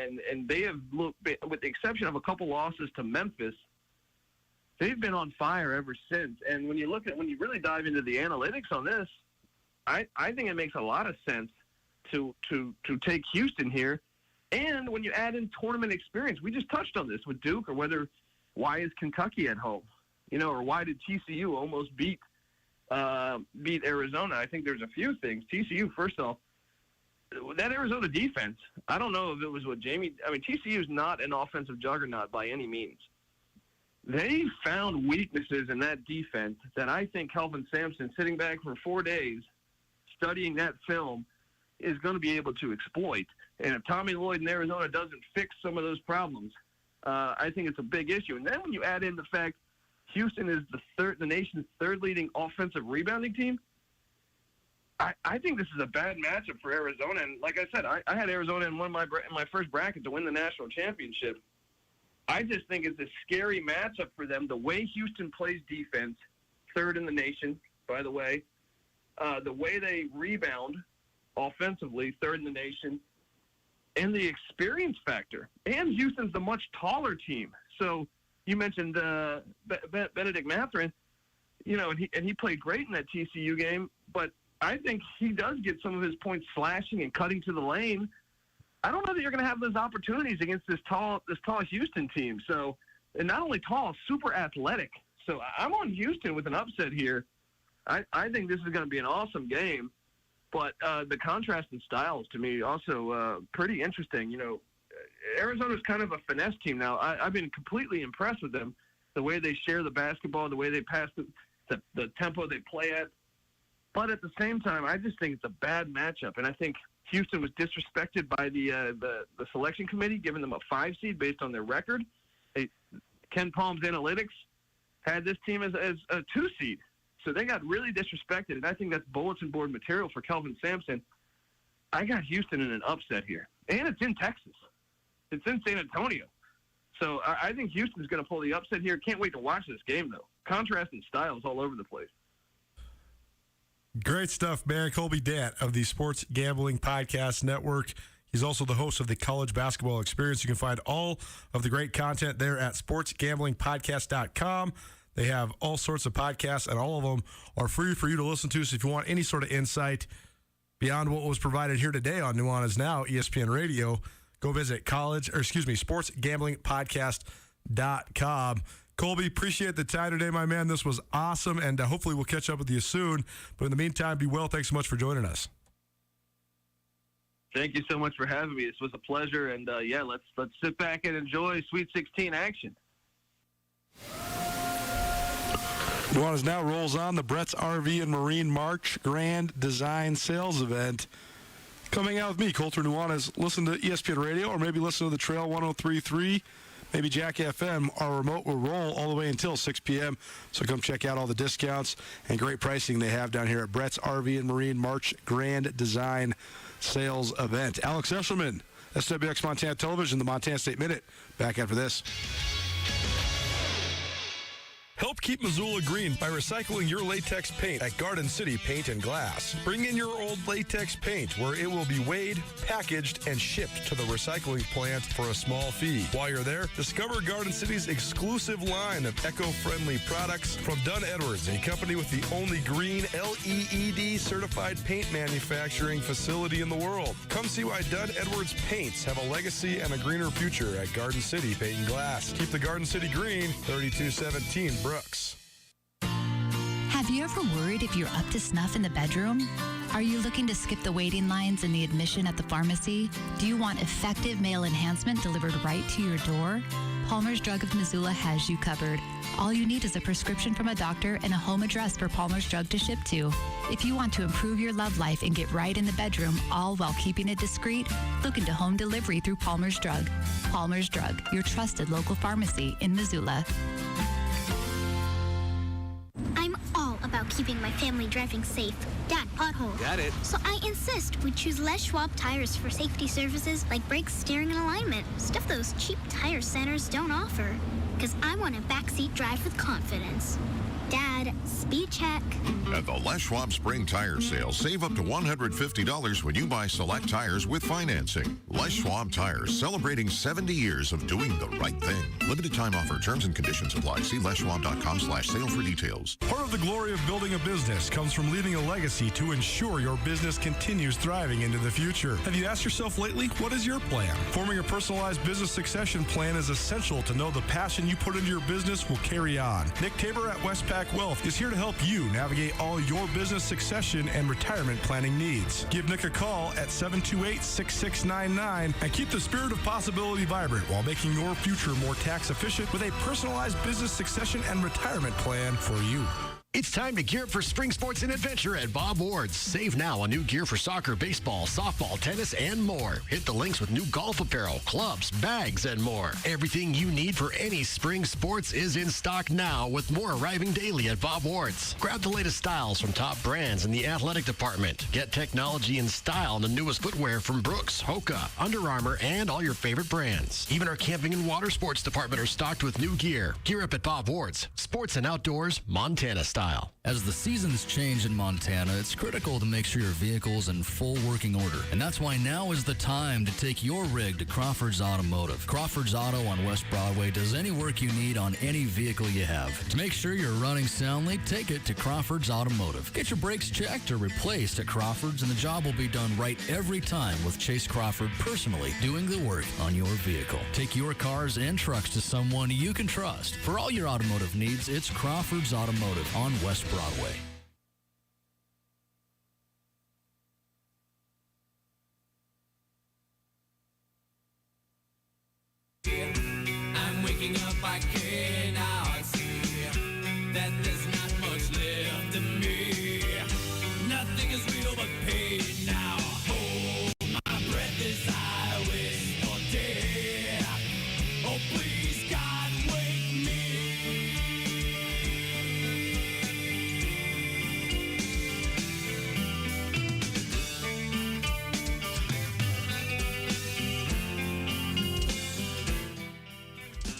S5: they have looked, with the exception of a couple losses to Memphis, they've been on fire ever since. And when you really dive into the analytics on this, I think it makes a lot of sense to take Houston here. And when you add in tournament experience, we just touched on this with Duke, or why is Kentucky at home? Or why did TCU almost beat Arizona? I think there's a few things. TCU, first off, that Arizona defense, I don't know if it was TCU is not an offensive juggernaut by any means. They found weaknesses in that defense that I think Kelvin Sampson, sitting back for 4 days, studying that film, is going to be able to exploit. And if Tommy Lloyd in Arizona doesn't fix some of those problems, I think it's a big issue. And then when you add in the fact Houston is the nation's third leading offensive rebounding team, I think this is a bad matchup for Arizona. And like I said, I had Arizona in my first bracket to win the national championship. I just think it's a scary matchup for them. The way Houston plays defense, third in the nation, by the way, the way they rebound offensively, third in the nation, and the experience factor. And Houston's the much taller team. So you mentioned Benedict Mathurin, and he played great in that TCU game, but I think he does get some of his points slashing and cutting to the lane. I don't know that you're going to have those opportunities against this tall Houston team. So, and not only tall, super athletic. So I'm on Houston with an upset here. I think this is going to be an awesome game, but the contrast in styles to me also pretty interesting. Arizona's kind of a finesse team now. I've been completely impressed with them, the way they share the basketball, the way they pass the tempo they play at. But at the same time, I just think it's a bad matchup, and I think Houston was disrespected by the selection committee, giving them a 5 seed based on their record. Ken Palm's analytics had this team as a 2 seed. So they got really disrespected, and I think that's bulletin board material for Kelvin Sampson. I got Houston in an upset here, and it's in Texas. It's in San Antonio. So I think Houston's going to pull the upset here. Can't wait to watch this game, though. Contrast in styles all over the place.
S4: Great stuff, man. Colby Dant of the Sports Gambling Podcast Network. He's also the host of the College Basketball Experience. You can find all of the great content there at sportsgamblingpodcast.com. They have all sorts of podcasts, and all of them are free for you to listen to. So if you want any sort of insight beyond what was provided here today on Nuanez Now, ESPN Radio, go visit sportsgamblingpodcast.com. Colby, appreciate the time today, my man. This was awesome, and hopefully we'll catch up with you soon. But in the meantime, be well. Thanks so much for joining us.
S5: Thank you so much for having me. This was a pleasure, and let's sit back and enjoy Sweet 16 action.
S3: Nuanez Now rolls on the Brett's RV and Marine March Grand Design Sales Event. Coming out with me, Colter Nuanez. Listen to ESPN Radio, or maybe listen to the Trail 103.3, maybe Jack FM. Our remote will roll all the way until 6 p.m., so come check out all the discounts and great pricing they have down here at Brett's RV and Marine March Grand Design Sales Event. Alex Eshelman, SWX Montana Television, the Montana State Minute. Back after this.
S4: Help keep Missoula green by recycling your latex paint at Garden City Paint and Glass. Bring in your old latex paint where it will be weighed, packaged, and shipped to the recycling plant for a small fee. While you're there, discover Garden City's exclusive line of eco-friendly products from Dunn Edwards, a company with the only green LEED certified paint manufacturing facility in the world. Come see why Dunn Edwards paints have a legacy and a greener future at Garden City Paint and Glass. Keep the Garden City green, 3217 Brooks.
S6: Have you ever worried if you're up to snuff in the bedroom? Are you looking to skip the waiting lines in the admission at the pharmacy? Do you want effective male enhancement delivered right to your door? Palmer's Drug of Missoula has you covered. All you need is a prescription from a doctor and a home address for Palmer's Drug to ship to. If you want to improve your love life and get right in the bedroom, all while keeping it discreet, look into home delivery through Palmer's Drug. Palmer's Drug, your trusted local pharmacy in Missoula.
S7: I'm all about keeping my family driving safe. Dad, pothole.
S8: Got it.
S7: So I insist we choose Les Schwab tires for safety services like brakes, steering, and alignment. Stuff those cheap tire centers don't offer. Because I want a backseat drive with confidence. Dad, speed check.
S9: At the Les Schwab Spring Tire Sale, save up to $150 when you buy select tires with financing. Les Schwab Tires, celebrating 70 years of doing the right thing. Limited time offer. Terms and conditions apply. See leschwab.com/sale for details.
S4: Part of the glory of building a business comes from leaving a legacy to ensure your business continues thriving into the future. Have you asked yourself lately, what is your plan? Forming a personalized business succession plan is essential to know the passion you put into your business will carry on. Nick Tabor at Westpac Wealth is here to help you navigate all your business succession and retirement planning needs. Give Nick a call at 728-6699 and keep the spirit of possibility vibrant while making your future more tax efficient with a personalized business succession and retirement plan for you.
S10: It's time to gear up for spring sports and adventure at Bob Ward's. Save now on new gear for soccer, baseball, softball, tennis, and more. Hit the links with new golf apparel, clubs, bags, and more. Everything you need for any spring sports is in stock now, with more arriving daily at Bob Ward's. Grab the latest styles from top brands in the athletic department. Get technology and style in the newest footwear from Brooks, Hoka, Under Armour, and all your favorite brands. Even our camping and water sports department are stocked with new gear. Gear up at Bob Ward's. Sports and outdoors, Montana style.
S11: As the seasons change in Montana, it's critical to make sure your vehicle's in full working order. And that's why now is the time to take your rig to Crawford's Automotive. Crawford's Auto on West Broadway does any work you need on any vehicle you have. To make sure you're running soundly, take it to Crawford's Automotive. Get your brakes checked or replaced at Crawford's, and the job will be done right every time with Chase Crawford personally doing the work on your vehicle. Take your cars and trucks to someone you can trust. For all your automotive needs, it's Crawford's Automotive on West Broadway.
S12: I'm waking up, I cannot see that there's not much left of me. Nothing is real but pain now. Hold my breath as I wait for death. Oh, please, God, wake me.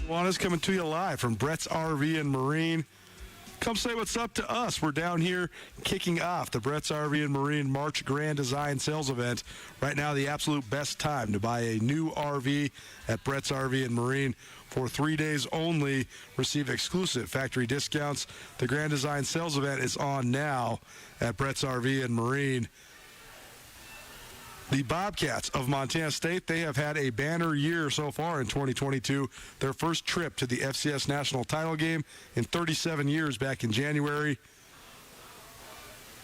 S3: Nuanez coming to you live from Brett's RV and Marine. Come say what's up to us. We're down here kicking off the Brett's RV and Marine March Grand Design Sales Event. Right now, the absolute best time to buy a new RV at Brett's RV and Marine. For 3 days only, receive exclusive factory discounts. The Grand Design Sales Event is on now at Brett's RV and Marine. The Bobcats of Montana State, they have had a banner year so far in 2022. Their first trip to the FCS National Title game in 37 years back in January.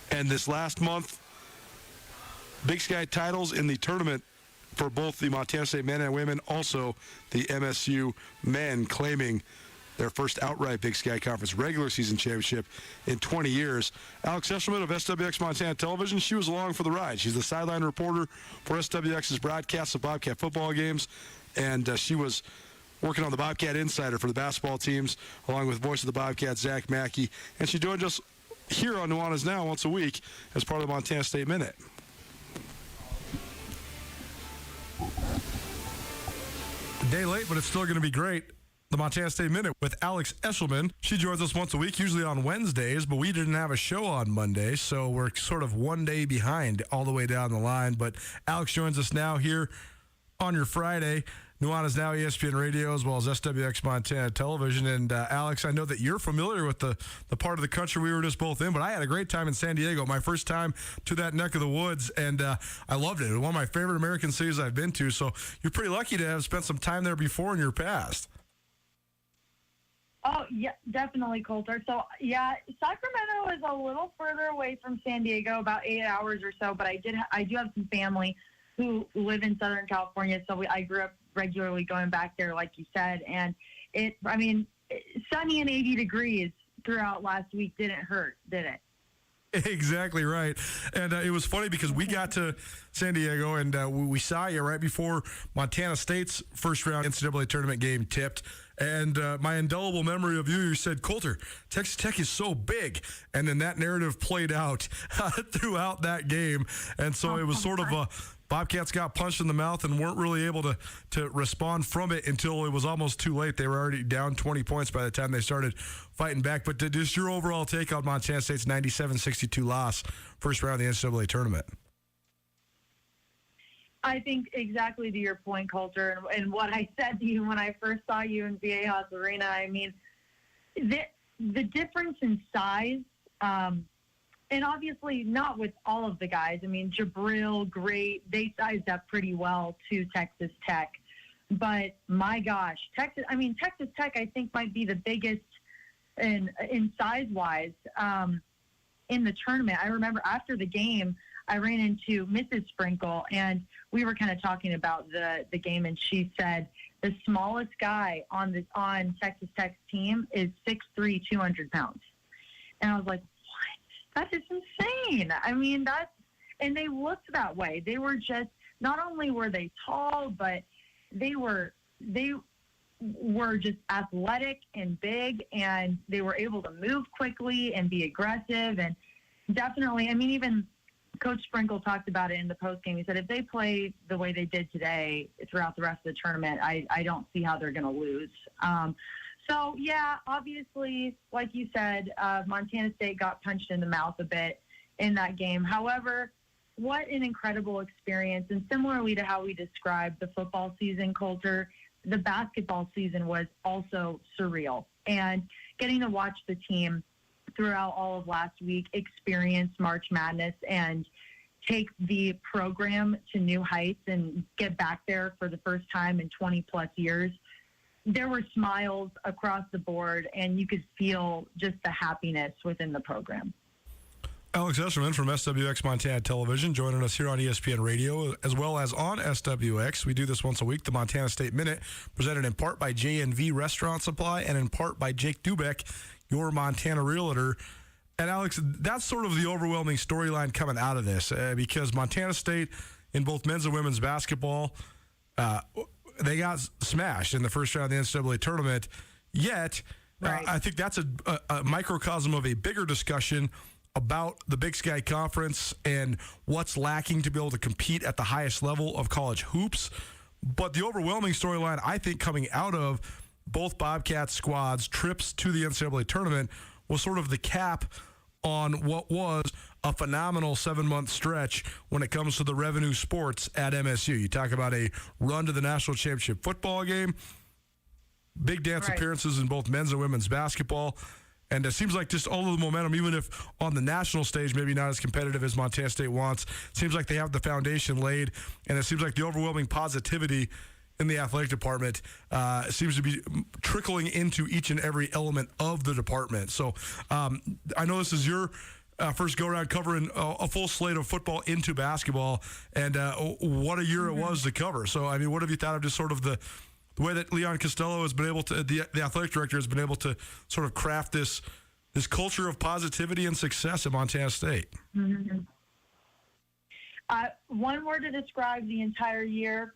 S3: And this last month, Big Sky titles in the tournament for both the Montana State men and women, also the MSU men claiming their first outright Big Sky Conference regular season championship in 20 years. Alex Eshelman of SWX Montana Television, she was along for the ride. She's the sideline reporter for SWX's broadcasts of Bobcat football games, and she was working on the Bobcat Insider for the basketball teams, along with voice of the Bobcats, Zach Mackey, and she joined us here on Nuanez Now once a week as part of the Montana State Minute.
S4: A day late, but it's still going to be great. the Montana State Minute with Alex Eshelman. She joins us once a week, usually on Wednesdays, but we didn't have a show on Monday, so we're sort of one day behind all the way down the line. But Alex joins us now here on your Friday. Nuanez now ESPN Radio as well as SWX Montana Television. And Alex, I know that you're familiar with the part of the country we were just both in, but I had a great time in San Diego, my first time to that neck of the woods, and I loved it. It was one of my favorite American cities I've been to, so you're pretty lucky to have spent some time there before in your past.
S8: Oh, yeah, definitely, Coulter. So, yeah, Sacramento is a little further away from San Diego, about 8 hours or so, but I do have some family who live in Southern California, so I grew up regularly going back there, like you said, and sunny and 80 degrees throughout last week didn't hurt, did it?
S4: Exactly right. And it was funny because we got to San Diego and we saw you right before Montana State's first round NCAA tournament game tipped. And my indelible memory of you said, Coulter, Texas Tech is so big. And then that narrative played out throughout that game. And so it was sort of a Bobcats got punched in the mouth and weren't really able to respond from it until it was almost too late. They were already down 20 points by the time they started fighting back. But just your overall take on Montana State's 97-62 loss, first round of the NCAA tournament.
S8: I think exactly to your point, Coulter, and what I said to you when I first saw you in Viejas Arena. I mean, the difference in size, and obviously not with all of the guys. I mean, Jabril, great. They sized up pretty well to Texas Tech. But, my gosh, Texas Tech, I think, might be the biggest in size-wise in the tournament. I remember after the game, I ran into Mrs. Sprinkle, and we were kind of talking about the game, and she said the smallest guy on Texas Tech's team is 6'3", 200 pounds. And I was like, that is insane. I mean, and they looked that way. They were just, not only were they tall, but they were just athletic and big, and they were able to move quickly and be aggressive. And definitely, I mean, even Coach Sprinkle talked about it in the postgame. He said if they play the way they did today throughout the rest of the tournament, I don't see how they're going to lose. So, yeah, obviously, like you said, Montana State got punched in the mouth a bit in that game. However, what an incredible experience. And similarly to how we described the football season, Coulter, the basketball season was also surreal. And getting to watch the team throughout all of last week experience March Madness and take the program to new heights and get back there for the first time in 20-plus years, there were smiles across the board, and you could feel just the happiness within the program.
S4: Alex Eshelman from SWX Montana Television joining us here on ESPN Radio as well as on SWX. We do this once a week, the Montana State Minute, presented in part by J&V Restaurant Supply and in part by Jake Dubeck, your Montana realtor. And Alex, that's sort of the overwhelming storyline coming out of this because Montana State in both men's and women's basketball, they got smashed in the first round of the NCAA tournament. Yet, right. I think that's a microcosm of a bigger discussion about the Big Sky Conference and what's lacking to be able to compete at the highest level of college hoops. But the overwhelming storyline, I think, coming out of both Bobcats squads' trips to the NCAA tournament was sort of the cap on what was a phenomenal 7-month stretch when it comes to the revenue sports at MSU. You talk about a run to the national championship football game, big dance appearances in both men's and women's basketball, and it seems like just all of the momentum, even if on the national stage maybe not as competitive as Montana State wants, seems like they have the foundation laid, and it seems like the overwhelming positivity in the athletic department seems to be trickling into each and every element of the department. So I know this is your first go-around covering a full slate of football into basketball, and what a year it was to cover. So, I mean, what have you thought of just sort of the way that Leon Costello has been able to, the athletic director has been able to sort of craft this culture of positivity and success at Montana State?
S8: Mm-hmm. One word to describe the entire year: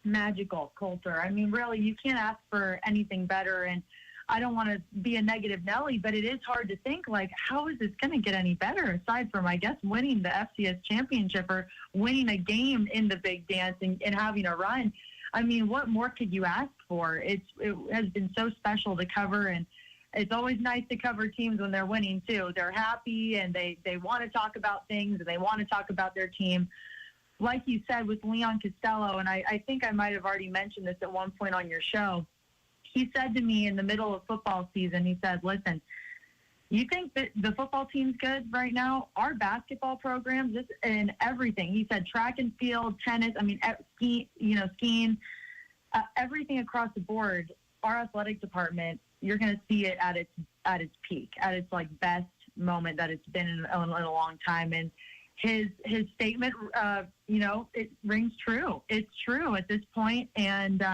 S8: magical, Coulter. I mean, really, you can't ask for anything better. And I don't want to be a negative Nelly, but it is hard to think, like, how is this going to get any better aside from, I guess, winning the FCS championship or winning a game in the Big Dance and having a run. I mean, what more could you ask for? It has been so special to cover, and it's always nice to cover teams when they're winning too. They're happy and they want to talk about things and they want to talk about their team. Like you said with Leon Costello, and I think I might have already mentioned this at one point on your show, he said to me in the middle of football season, he said, listen, you think that the football team's good right now? Our basketball programs, and everything. He said track and field, tennis, skiing, everything across the board. Our athletic department, you're going to see it at its peak, at its like best moment that it's been in a long time. And his statement, it rings true. It's true at this point. And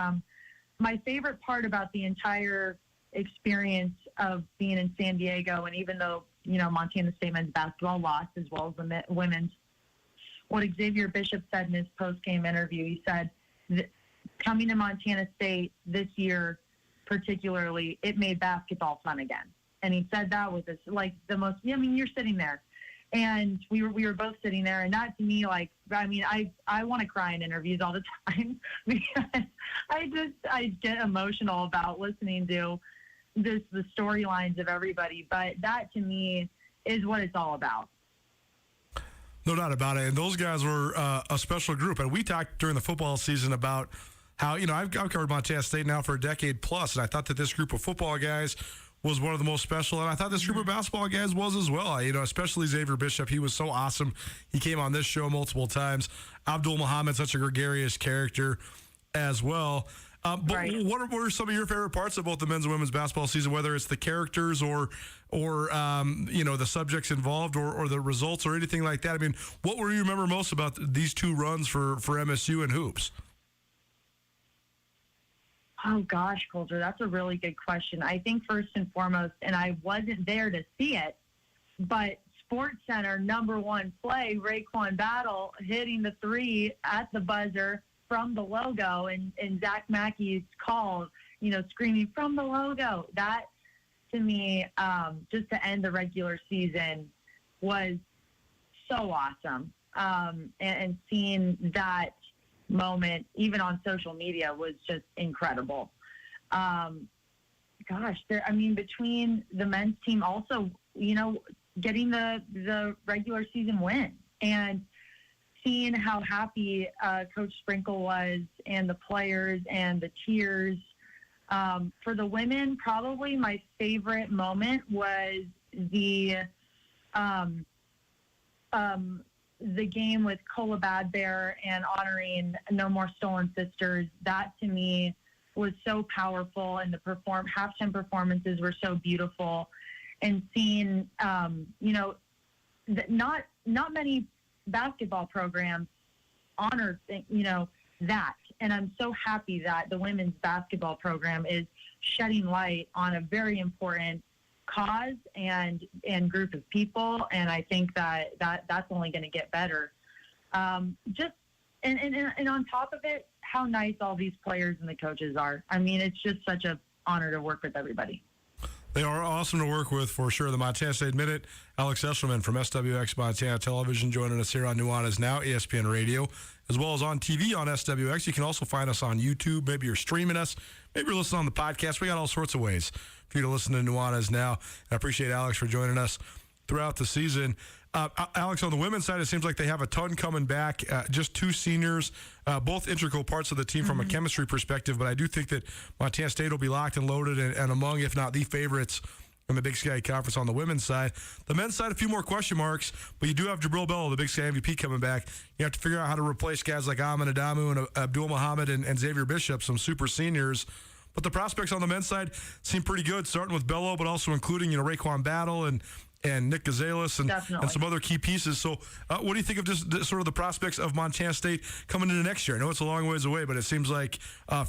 S8: my favorite part about the entire experience of being in San Diego, and even though, Montana State men's basketball lost as well as the women's, what Xavier Bishop said in his post-game interview, he said, coming to Montana State this year particularly, it made basketball fun again. And he said that was you're sitting there. And we were both sitting there, and that to me, I want to cry in interviews all the time because I get emotional about listening to the storylines of everybody. But that to me is what it's all about.
S4: No doubt about it. And those guys were a special group. And we talked during the football season about how, I've covered Montana State now for a decade plus, and I thought that this group of football guys was one of the most special, and I thought this group of basketball guys was as well. Especially Xavier Bishop. He was so awesome. He came on this show multiple times. Abdul Muhammad, such a gregarious character as well. What are some of your favorite parts of both the men's and women's basketball season, whether it's the characters or the subjects involved or the results or anything like that? I mean, what will you remember most about these two runs for MSU and hoops?
S8: Oh, gosh, Colter, that's a really good question. I think first and foremost, and I wasn't there to see it, but SportsCenter number one play, Raekwon Battle hitting the three at the buzzer from the logo, and Zach Mackey's call, screaming from the logo. That, to me, just to end the regular season was so awesome. And seeing that moment, even on social media, was just incredible. Between the men's team also, getting the regular season win and seeing how happy Coach Sprinkle was and the players and the tears. For the women, probably my favorite moment was the game with Cola Bad Bear and honoring No More Stolen Sisters. That to me was so powerful, and the halftime performances were so beautiful. And seeing, not many basketball programs honor, that. And I'm so happy that the women's basketball program is shedding light on a very important cause and group of people, and I think that's only going to get better. And on top of it, how nice all these players and the coaches are. I mean, it's just such an honor to work with everybody.
S4: They are awesome to work with for sure. The Montana State Minute, Alex Eshelman from SWX Montana Television joining us here on Nuanez Now, ESPN Radio, as well as on TV on SWX. You can also find us on YouTube. Maybe you're streaming us. Maybe you're listening on the podcast. We got all sorts of ways for you to listen to Nuanez Now. And I appreciate Alex for joining us throughout the season. Alex, on the women's side, it seems like they have a ton coming back. Just two seniors, both integral parts of the team from a chemistry perspective. But I do think that Montana State will be locked and loaded and among, if not the favorites, in the Big Sky Conference on the women's side. The men's side, a few more question marks, but you do have Jabril Bello, the Big Sky MVP, coming back. You have to figure out how to replace guys like Amin Adamu and Abdul Muhammad and Xavier Bishop, some super seniors. But the prospects on the men's side seem pretty good, starting with Bello, but also including Raekwon Battle and Nick Gonzalez and some other key pieces. So what do you think of just sort of the prospects of Montana State coming into next year? I know it's a long ways away, but it seems like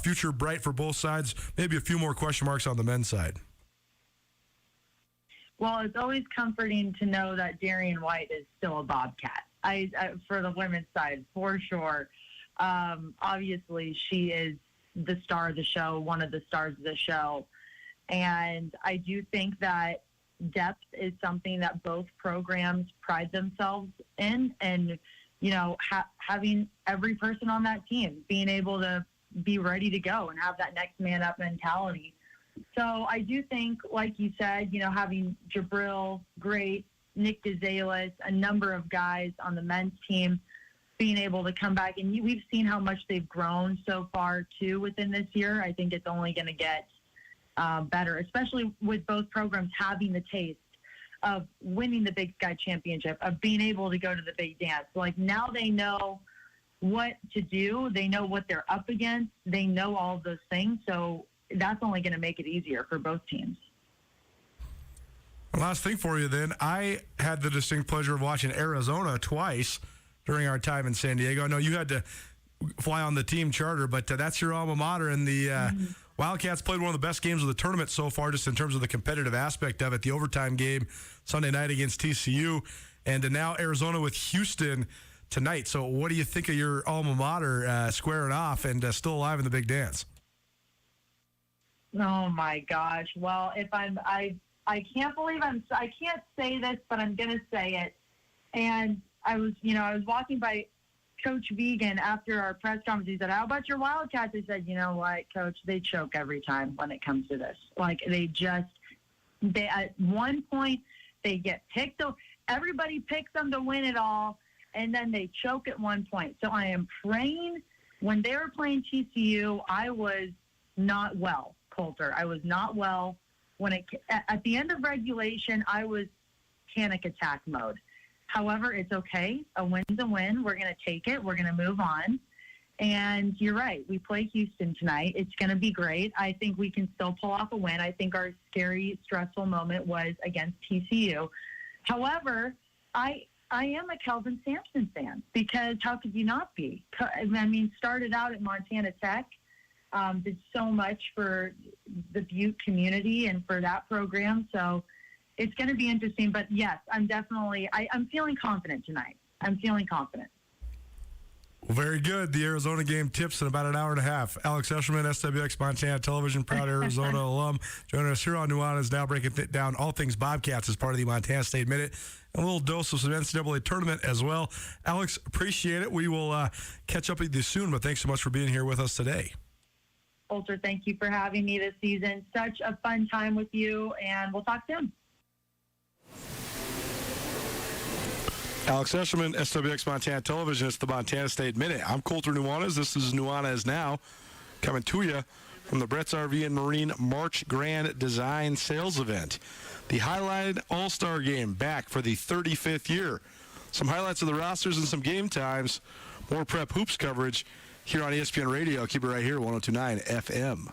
S4: future bright for both sides. Maybe a few more question marks on the men's side.
S8: Well, it's always comforting to know that Darian White is still a Bobcat. I for the women's side, for sure. Obviously, she is the star of the show, one of the stars of the show. And I do think that depth is something that both programs pride themselves in. And, having every person on that team being able to be ready to go and have that next man up mentality. So I do think, like you said, having Jabril, great, Nick DeZalis, a number of guys on the men's team being able to come back. And we've seen how much they've grown so far, too, within this year. I think it's only going to get better, especially with both programs having the taste of winning the Big Sky Championship, of being able to go to the big dance. Like, now they know what to do. They know what they're up against. They know all of those things. So that's only going to make it easier for both teams.
S4: Last thing for you then, I had the distinct pleasure of watching Arizona twice during our time in San Diego. I know you had to fly on the team charter, but that's your alma mater, and the Wildcats played one of the best games of the tournament so far, just in terms of the competitive aspect of it, the overtime game Sunday night against TCU, and now Arizona with Houston tonight. So what do you think of your alma mater squaring off and still alive in the big dance?
S8: Oh my gosh. Well, I can't believe I can't say this, but I'm going to say it. And I was walking by Coach Vegan after our press conference. He said, "How about your Wildcats?" I said, "You know what, Coach, they choke every time when it comes to this. Like, they at one point, they get picked. Everybody picks them to win it all, and then they choke at one point. So I am praying. When they were playing TCU, I was not well, Coulter. I was not well. At the end of regulation, I was panic attack mode. However, it's okay. A win's a win. We're going to take it. We're going to move on. And you're right. We play Houston tonight. It's going to be great. I think we can still pull off a win. I think our scary, stressful moment was against TCU. However, I am a Kelvin Sampson fan, because how could you not be? I mean, started out at Montana Tech, did so much for the Butte community and for that program. So it's going to be interesting. But, yes, I'm feeling confident tonight. I'm feeling confident.
S4: Well, very good. The Arizona game tips in about an hour and a half. Alex Escherman, SWX Montana Television, proud Arizona alum, joining us here on Nuanez, now breaking down all things Bobcats as part of the Montana State Minute. A little dose of some NCAA tournament as well. Alex, appreciate it. We will catch up with you soon, but thanks so much for being here with us today.
S8: Ultra, thank you for having me this season. Such a fun time with you, and we'll talk soon.
S3: Alex Escherman, SWX Montana Television. It's the Montana State Minute. I'm Coulter Nuanez. This is Nuanez Now, coming to you from the Brett's RV and Marine March Grand Design Sales Event. The highlighted All-Star Game back for the 35th year. Some highlights of the rosters and some game times. More prep hoops coverage here on ESPN Radio. Keep it right here, 102.9 FM.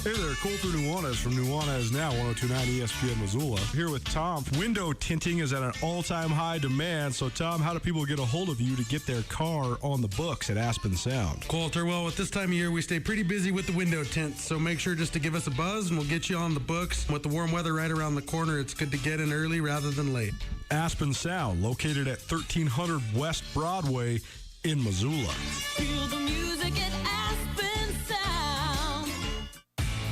S4: Hey there, Coulter Nuanez from Nuanez Now, 102.9 ESPN Missoula. Here with Tom. Window tinting is at an all-time high demand. So, Tom, how do people get a hold of you to get their car on the books at Aspen Sound?
S13: Coulter, well, at this time of year, we stay pretty busy with the window tints. So make sure just to give us a buzz, and we'll get you on the books. With the warm weather right around the corner, it's good to get in early rather than late.
S4: Aspen Sound, located at 1300 West Broadway in Missoula.
S12: Feel the music at Aspen Sound.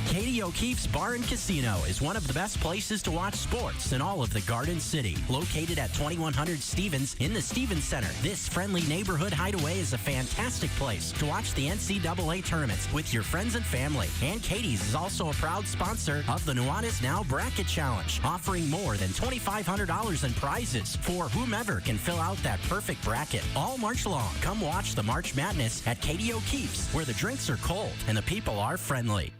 S14: Katie O'Keefe's Bar and Casino is one of the best places to watch sports in all of the Garden City. Located at 2100 Stevens in the Stevens Center, this friendly neighborhood hideaway is a fantastic place to watch the NCAA tournaments with your friends and family. And Katie's is also a proud sponsor of the Nuanez Now Bracket Challenge, offering more than $2,500 in prizes for whomever can fill out that perfect bracket. All March long, come watch the March Madness at Katie O'Keefe's, where the drinks are cold and the people are friendly.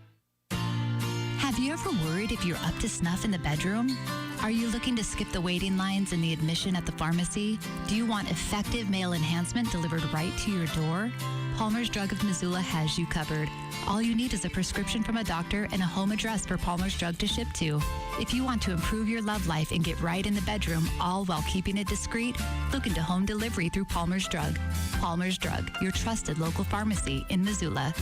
S6: Have you ever worried if you're up to snuff in the bedroom? Are you looking to skip the waiting lines and the admission at the pharmacy? Do you want effective male enhancement delivered right to your door? Palmer's Drug of Missoula has you covered. All you need is a prescription from a doctor and a home address for Palmer's Drug to ship to. If you want to improve your love life and get right in the bedroom, all while keeping it discreet, look into home delivery through Palmer's Drug. Palmer's Drug, your trusted local pharmacy in Missoula.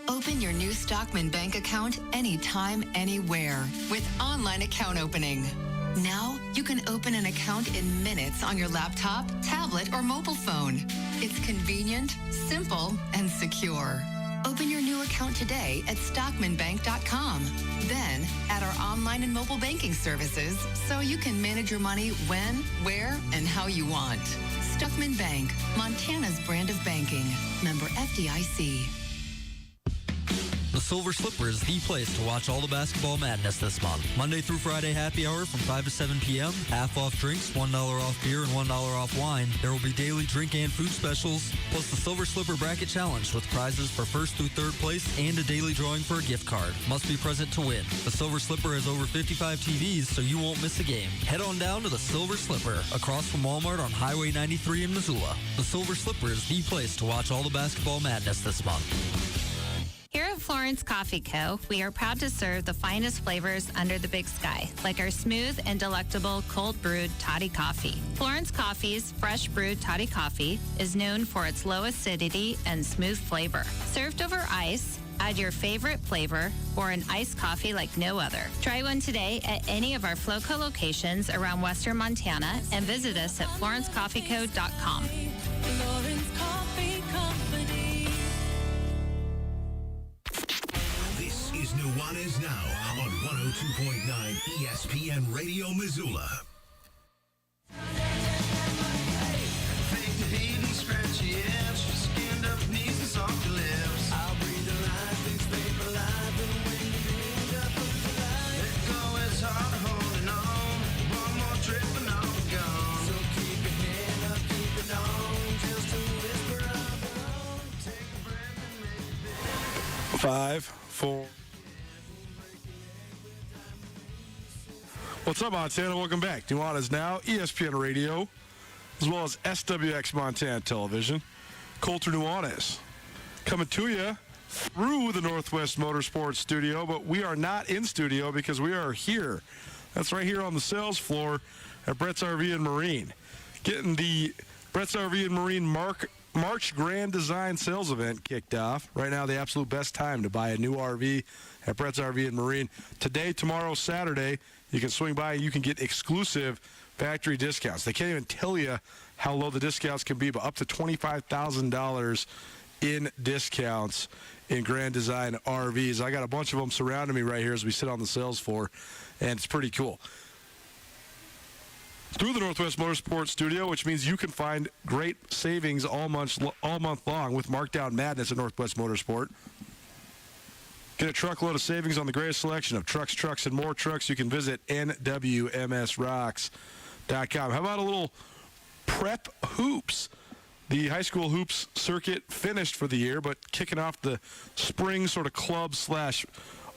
S15: Open your new Stockman bank account anytime, anywhere with online account opening. Now, you can open an account in minutes on your laptop, tablet, or mobile phone. It's convenient, simple, and secure. Open your new account account today at stockmanbank.com. Then add our online and mobile banking services so you can manage your money when, where, and how you want. Stockman Bank, Montana's brand of banking. Member FDIC.
S16: The Silver Slipper is the place to watch all the basketball madness this month. Monday through Friday happy hour from 5 to 7 p.m. Half off drinks, $1 off beer, and $1 off wine. There will be daily drink and food specials, plus the Silver Slipper Bracket Challenge with prizes for first through third place and a daily drawing for a gift card. Must be present to win. The Silver Slipper has over 55 TVs, so you won't miss a game. Head on down to the Silver Slipper, across from Walmart on Highway 93 in Missoula. The Silver Slipper is the place to watch all the basketball madness this month.
S17: Here at Florence Coffee Co., we are proud to serve the finest flavors under the big sky, like our smooth and delectable cold brewed toddy coffee. Florence Coffee's fresh brewed toddy coffee is known for its low acidity and smooth flavor. Served over ice, add your favorite flavor or an iced coffee like no other. Try one today at any of our Floco locations around Western Montana and visit us at florencecoffeeco.com.
S12: Florence Coffee Company.
S1: This is Nuanez Now on 102.9 ESPN Radio Missoula.
S12: Fake the heat and scratch your hips, skinned up knees and soft lips. I'll breathe the life, things stay alive, and when you breathe up the light, let go is hard holding on. One more trip and I'll be gone. So keep your head up, keep it on, just a whisper of your own. Take a breath and make it big.
S3: 5, 4. What's up, Montana? Welcome back. Nuanez Now, ESPN Radio, as well as SWX Montana Television. Colter Nuanez coming to you through the Northwest Motorsports Studio, but we are not in studio because we are here. That's right here on the sales floor at Brett's RV and Marine. Getting the Brett's RV and Marine March Grand Design Sales Event kicked off. Right now, the absolute best time to buy a new RV at Brett's RV and Marine. Today, tomorrow, Saturday, you can swing by and you can get exclusive factory discounts. They can't even tell you how low the discounts can be, but up to $25,000 in discounts in Grand Design RVs. I got a bunch of them surrounding me right here as we sit on the sales floor, and it's pretty cool. Through the Northwest Motorsports Studio, which means you can find great savings all month long with Markdown Madness at Northwest Motorsport. Get a truckload of savings on the greatest selection of trucks, and more trucks. You can visit nwmsrocks.com. How about a little prep hoops? The high school hoops circuit finished for the year, but kicking off the spring sort of club /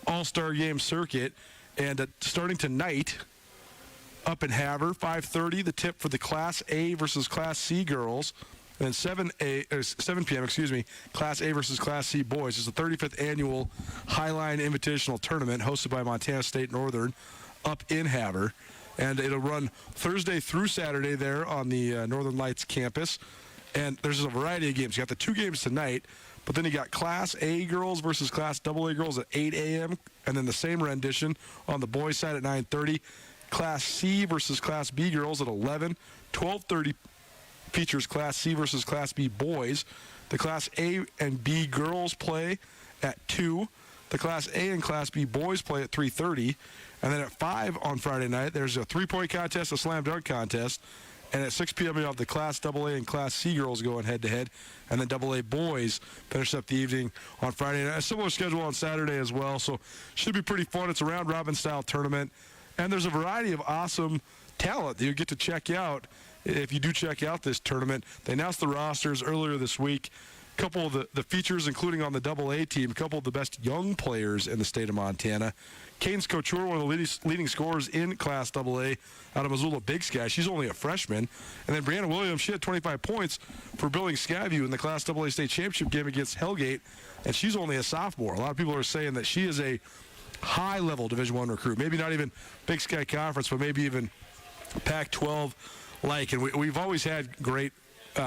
S3: all-star game circuit. And starting tonight up in Havre, 5:30, the tip for the Class A versus Class C girls. And then 7 p.m., Class A versus Class C boys. It's the 35th annual Highline Invitational Tournament hosted by Montana State Northern up in Havre. And it'll run Thursday through Saturday there on the Northern Lights campus. And there's a variety of games. You got the 2 games tonight, but then you got Class A girls versus Class AA girls at 8 a.m. And then the same rendition on the boys' side at 9:30. Class C versus Class B girls at 11. 12:30 features Class C versus Class B boys. The Class A and B girls play at 2. The Class A and Class B boys play at 3:30. And then at 5 on Friday night, there's a 3-point contest, a slam dunk contest. And at 6 p.m., you have the Class AA and Class C girls going head-to-head. And then AA boys finish up the evening on Friday night. A similar schedule on Saturday as well, so should be pretty fun. It's a round-robin style tournament. And there's a variety of awesome talent that you get to check out if you do check out this tournament. They announced the rosters earlier this week. A couple of the features, including on the AA team, a couple of the best young players in the state of Montana. Kaynes Couture, one of the leading scorers in Class AA out of Missoula Big Sky. She's only a freshman. And then Brianna Williams, she had 25 points for Billings Skyview in the Class AA state championship game against Hellgate, and she's only a sophomore. A lot of people are saying that she is a high-level Division I recruit. Maybe not even Big Sky Conference, but maybe even Pac-12-like. And we've always had great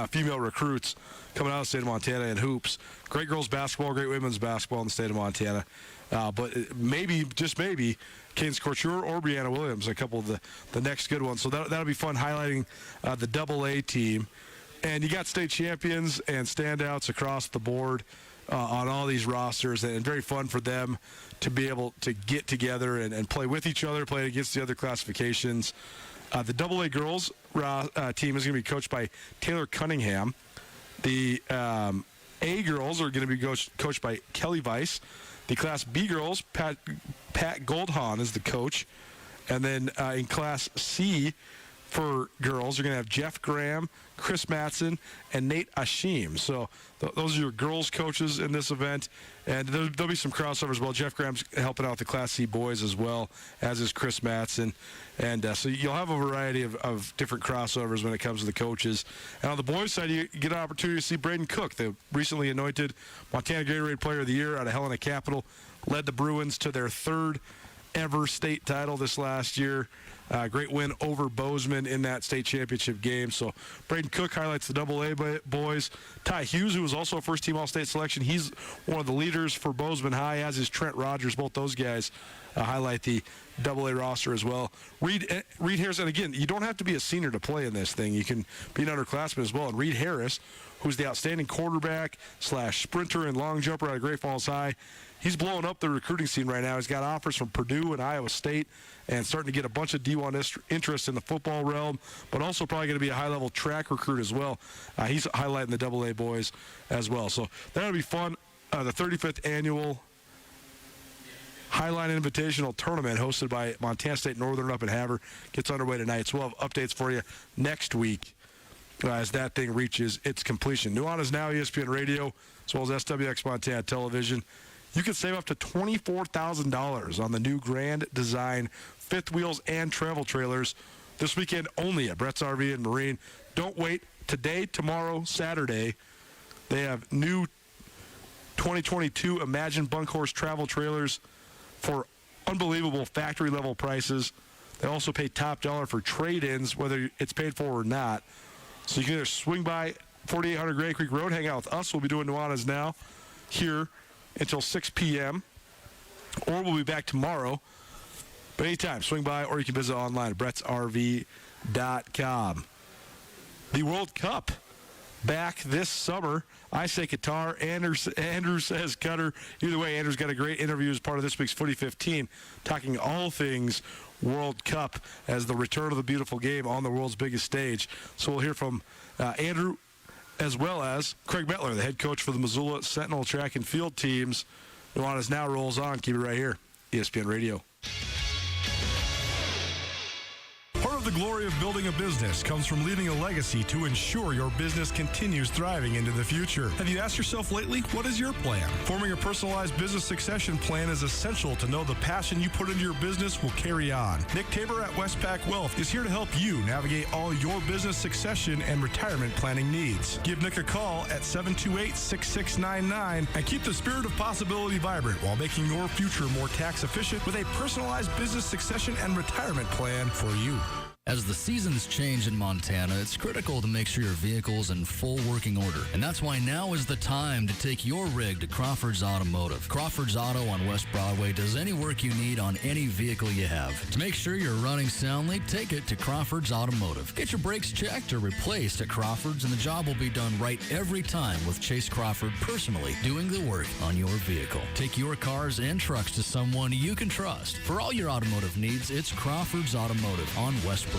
S3: female recruits coming out of the state of Montana in hoops. Great girls basketball, great women's basketball in the state of Montana. But maybe, just maybe, Kaynes Couture or Brianna Williams, a couple of the next good ones. So that'll be fun highlighting the AA team. And you got state champions and standouts across the board. on all these rosters, and very fun for them to be able to get together and play with each other, play against the other classifications. The AA girls team is going to be coached by Taylor Cunningham. The A girls are going to be coached by Kelly Weiss. The Class B girls, Pat Goldhahn is the coach. And then in Class C for girls, you're going to have Jeff Graham, Chris Matson, and Nate Ashim. So those are your girls' coaches in this event. And there'll be some crossovers as well. Jeff Graham's helping out the Class C boys as well, as is Chris Matson. And so you'll have a variety of different crossovers when it comes to the coaches. And on the boys' side, you get an opportunity to see Braden Cook, the recently anointed Montana Gatorade Player of the Year out of Helena Capital, led the Bruins to their third ever state title this last year. Great win over Bozeman in that state championship game. So Braden Cook highlights the AA boys. Ty Hughes, who was also a first-team All-State selection, he's one of the leaders for Bozeman High, as is Trent Rogers. Both those guys highlight the AA roster as well. Reed Harris, and again, you don't have to be a senior to play in this thing. You can be an underclassman as well. And Reed Harris, who's the outstanding quarterback / sprinter and long jumper out of Great Falls High, he's blowing up the recruiting scene right now. He's got offers from Purdue and Iowa State and starting to get a bunch of D1 interest in the football realm, but also probably going to be a high-level track recruit as well. He's highlighting the AA boys as well. So that'll be fun. The 35th annual Highline Invitational Tournament hosted by Montana State Northern up in Havre gets underway tonight. So we'll have updates for you next week as that thing reaches its completion. Nuanez Now, ESPN Radio, as well as SWX Montana Television. You can save up to $24,000 on the new Grand Design fifth wheels and travel trailers this weekend only at Brett's RV and Marine. Don't wait. Today, tomorrow, Saturday, they have new 2022 Imagine Bunk Horse travel trailers for unbelievable factory-level prices. They also pay top dollar for trade-ins, whether it's paid for or not. So you can either swing by 4800 Gray Creek Road, hang out with us. We'll be doing Nuanez Now here until 6 p.m., or we'll be back tomorrow. But anytime, swing by, or you can visit online at brettsrv.com. The World Cup back this summer. I say Qatar. Andrew says Qatar. Either way, Andrew's got a great interview as part of this week's Footy 15, talking all things World Cup as the return of the beautiful game on the world's biggest stage. So we'll hear from Andrew, as well as Craig Mettler, the head coach for the Missoula Sentinel track and field teams. Nuanez Now rolls on. Keep it right here. ESPN Radio.
S4: Part of the glory of building a business comes from leaving a legacy to ensure your business continues thriving into the future. Have you asked yourself lately, what is your plan? Forming a personalized business succession plan is essential to know the passion you put into your business will carry on. Nick Tabor at Westpac Wealth is here to help you navigate all your business succession and retirement planning needs. Give Nick a call at 728-6699 and keep the spirit of possibility vibrant while making your future more tax efficient with a personalized business succession and retirement plan for you.
S11: As the seasons change in Montana, it's critical to make sure your vehicle is in full working order. And that's why now is the time to take your rig to Crawford's Automotive. Crawford's Auto on West Broadway does any work you need on any vehicle you have. To make sure you're running soundly, take it to Crawford's Automotive. Get your brakes checked or replaced at Crawford's, and the job will be done right every time with Chase Crawford personally doing the work on your vehicle. Take your cars and trucks to someone you can trust. For all your automotive needs, it's Crawford's Automotive on West Broadway.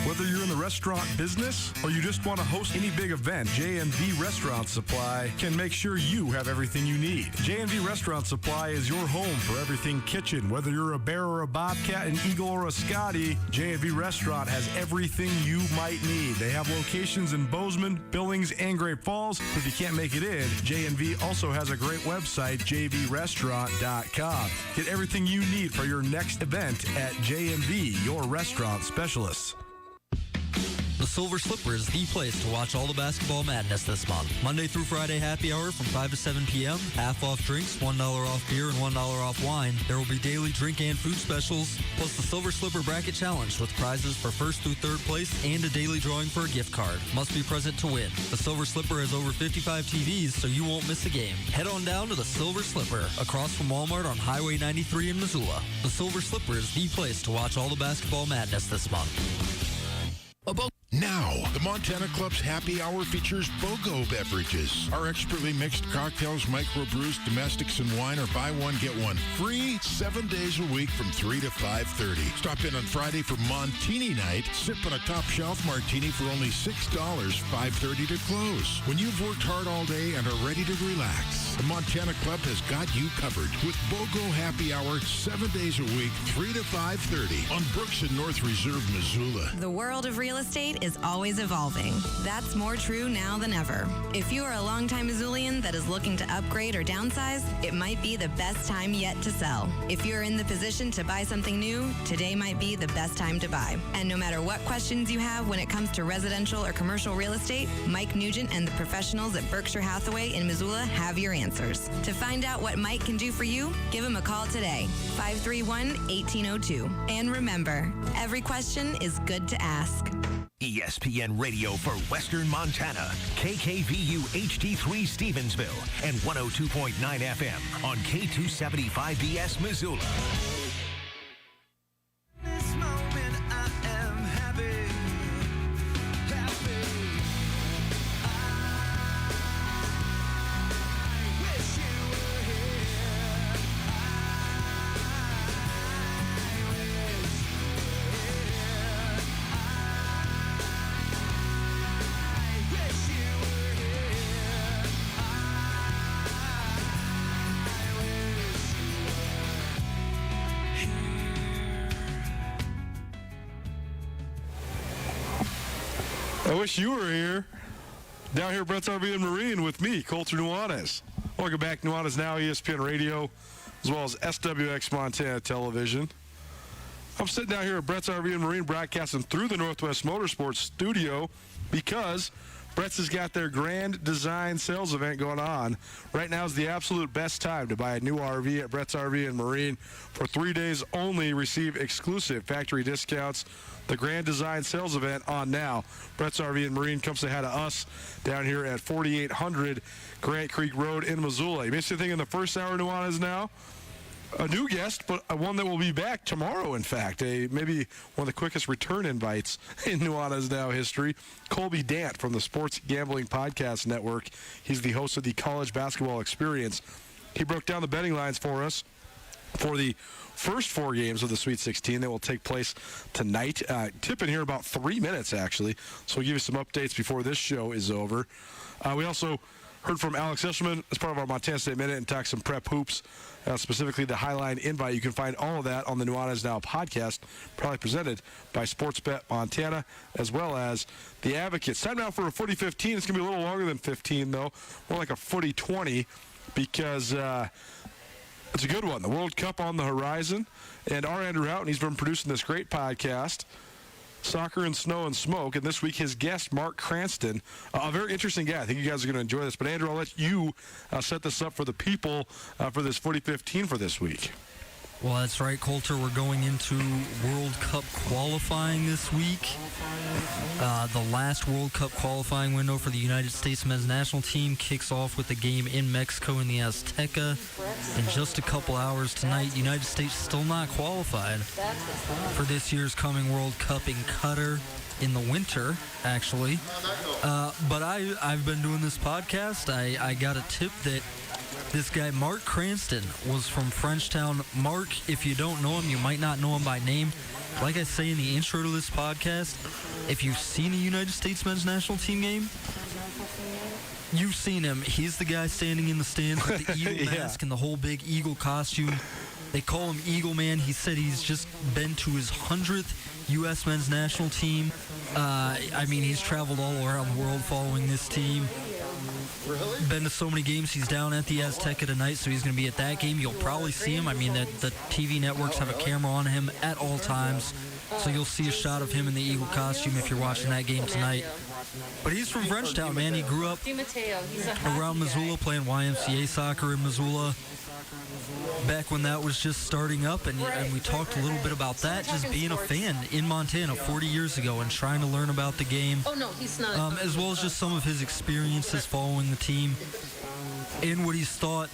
S4: Whether you're in the restaurant business or you just want to host any big event, J&V Restaurant Supply can make sure you have everything you need. J&V Restaurant Supply is your home for everything kitchen. Whether you're a bear or a bobcat, an eagle or a Scotty, J&V Restaurant has everything you might need. They have locations in Bozeman, Billings, and Great Falls. If you can't make it in, J&V also has a great website, jvrestaurant.com. Get everything you need for your next event at J&V, your restaurant specialists.
S16: The Silver Slipper is the place to watch all the basketball madness this month. Monday through Friday happy hour from 5 to 7 p.m. Half off drinks, $1 off beer, and $1 off wine. There will be daily drink and food specials, plus the Silver Slipper Bracket Challenge with prizes for first through third place and a daily drawing for a gift card. Must be present to win. The Silver Slipper has over 55 TVs, so you won't miss a game. Head on down to the Silver Slipper, across from Walmart on Highway 93 in Missoula. The Silver Slipper is the place to watch all the basketball madness this month.
S11: About
S18: Now, the Montana Club's happy hour features BOGO beverages. Our expertly mixed cocktails, microbrews, domestics, and wine are buy one, get one free 7 days a week from 3 to 5:30. Stop in on Friday for Montini night. Sip on a top shelf martini for only $6, 5:30 to close. When you've worked hard all day and are ready to relax, the Montana Club has got you covered with BOGO happy hour 7 days a week, 3 to 5:30 on Brooks and North Reserve, Missoula.
S19: The world of real estate is always evolving. That's more true now than ever. If you are a longtime Missoulian that is looking to upgrade or downsize, it might be the best time yet to sell. If you're in the position to buy something new, today might be the best time to buy. And no matter what questions you have when it comes to residential or commercial real estate, Mike Nugent and the professionals at Berkshire Hathaway in Missoula have your answers. To find out what Mike can do for you, give him a call today, 531-1802. And remember, every question is good to ask.
S1: ESPN Radio for Western Montana, KKVU HD3 Stevensville, and 102.9 FM on K275BS Missoula.
S12: This moment I am happy. I wish you were here.
S3: I wish you were here. Down here at Brett's RV and Marine with me, Colter Nuanez. Welcome back, Nuanez Now, ESPN Radio, as well as SWX Montana Television. I'm sitting down here at Brett's RV and Marine broadcasting through the Northwest Motorsports studio because Brett's has got their grand design sales event going on. Right now is the absolute best time to buy a new RV at Brett's RV and Marine. For 3 days only, receive exclusive factory discounts. The grand design sales event on now. Brett's RV and Marine comes ahead of us down here at 4800 Grant Creek Road in Missoula. You missed anything in the first hour, Nuanez Now? A new guest, but one that will be back tomorrow, in fact. Maybe one of the quickest return invites in Nuanez Now history. Colby Dant from the Sports Gambling Podcast Network. He's the host of the College Basketball Experience. He broke down the betting lines for us for the first 4 games of the Sweet 16 that will take place tonight. Tip in here about 3 minutes, actually. So we'll give you some updates before this show is over. We also heard from Alex Eshelman as part of our Montana State Minute and talked some prep hoops, specifically the Highline Invite. You can find all of that on the Nuanez Now podcast, probably presented by Sportsbet Montana, as well as the Advocates. Time now for a Footy 15. It's going to be a little longer than 15, though. More like a Footy 20 because it's a good one. The World Cup on the horizon. And our Andrew Houghton, he's been producing this great podcast, Soccer and Snow and Smoke, and this week his guest, Mark Cranston, a very interesting guy. I think you guys are going to enjoy this. But, Andrew, I'll let you set this up for the people for this Footy 15 for this week.
S11: Well, that's right, Colter. We're going into World Cup qualifying this week. The last World Cup qualifying window for the United States men's national team kicks off with a game in Mexico in the Azteca. In just a couple hours tonight, United States still not qualified for this year's coming World Cup in Qatar in the winter, actually. But I've been doing this podcast. I got a tip that this guy, Mark Cranston, was from Frenchtown. Mark, if you don't know him, you might not know him by name. Like I say in the intro to this podcast, if you've seen a United States men's national team game, you've seen him. He's the guy standing in the stands with the eagle mask and the whole big eagle costume. They call him Eagle Man. He said he's just been to his 100th U.S. men's national team. I mean, he's traveled all around the world following this team. Really? Been to so many games. He's down at the Azteca tonight, so he's going to be at that game. You'll probably see him. I mean, the TV networks have a camera on him at all times, so you'll see a shot of him in the Eagle costume if you're watching that game tonight. But he's from Frenchtown, man. He grew up around Missoula playing YMCA soccer in Missoula back when that was just starting up, and we talked a little bit about that, just being a fan in Montana 40 years ago and trying to learn about the game.
S20: Oh, no, he's not.
S11: As well as just some of his experiences following the team and what he's thought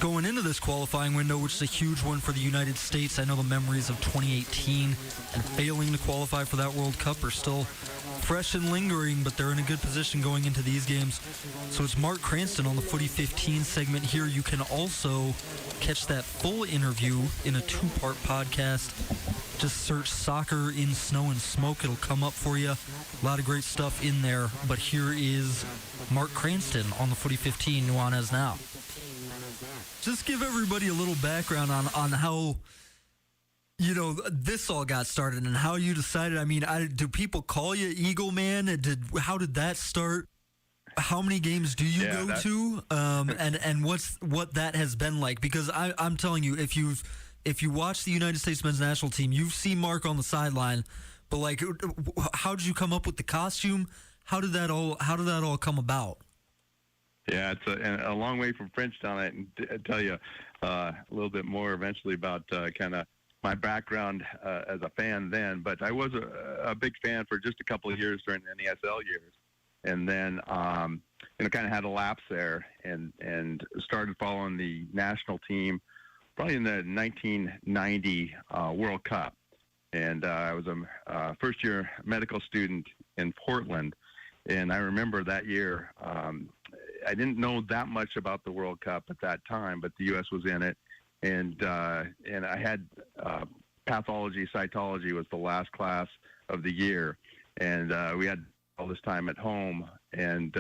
S11: going into this qualifying window, which is a huge one for the United States. I know the memories of 2018 and failing to qualify for that World Cup are still fresh and lingering, but they're in a good position going into these games. So it's Mark Cranston on the Footy 15 segment here. You can also catch that full interview in a 2-part podcast. Just search Soccer in Snow and Smoke. It'll come up for you. A lot of great stuff in there. But here is Mark Cranston on the Footy 15 Nuanez Now. Just give everybody a little background on how, this all got started and how you decided. I mean, do people call you Eagle Man? How did that start? How many games do you go to? And what that has been like? Because I'm telling you, if you watch the United States men's national team, you've seen Mark on the sideline. But like, how did you come up with the costume? How did that all come about?
S20: Yeah, it's a long way from Frenchtown. I can tell you a little bit more eventually about kind of my background as a fan then. But I was a big fan for just a couple of years during the NESL years, and then kind of had a lapse there, and started following the national team probably in the 1990 World Cup. And I was a first-year medical student in Portland, and I remember that year. I didn't know that much about the World Cup at that time, but the U.S. was in it, and I had pathology, cytology was the last class of the year, and we had all this time at home and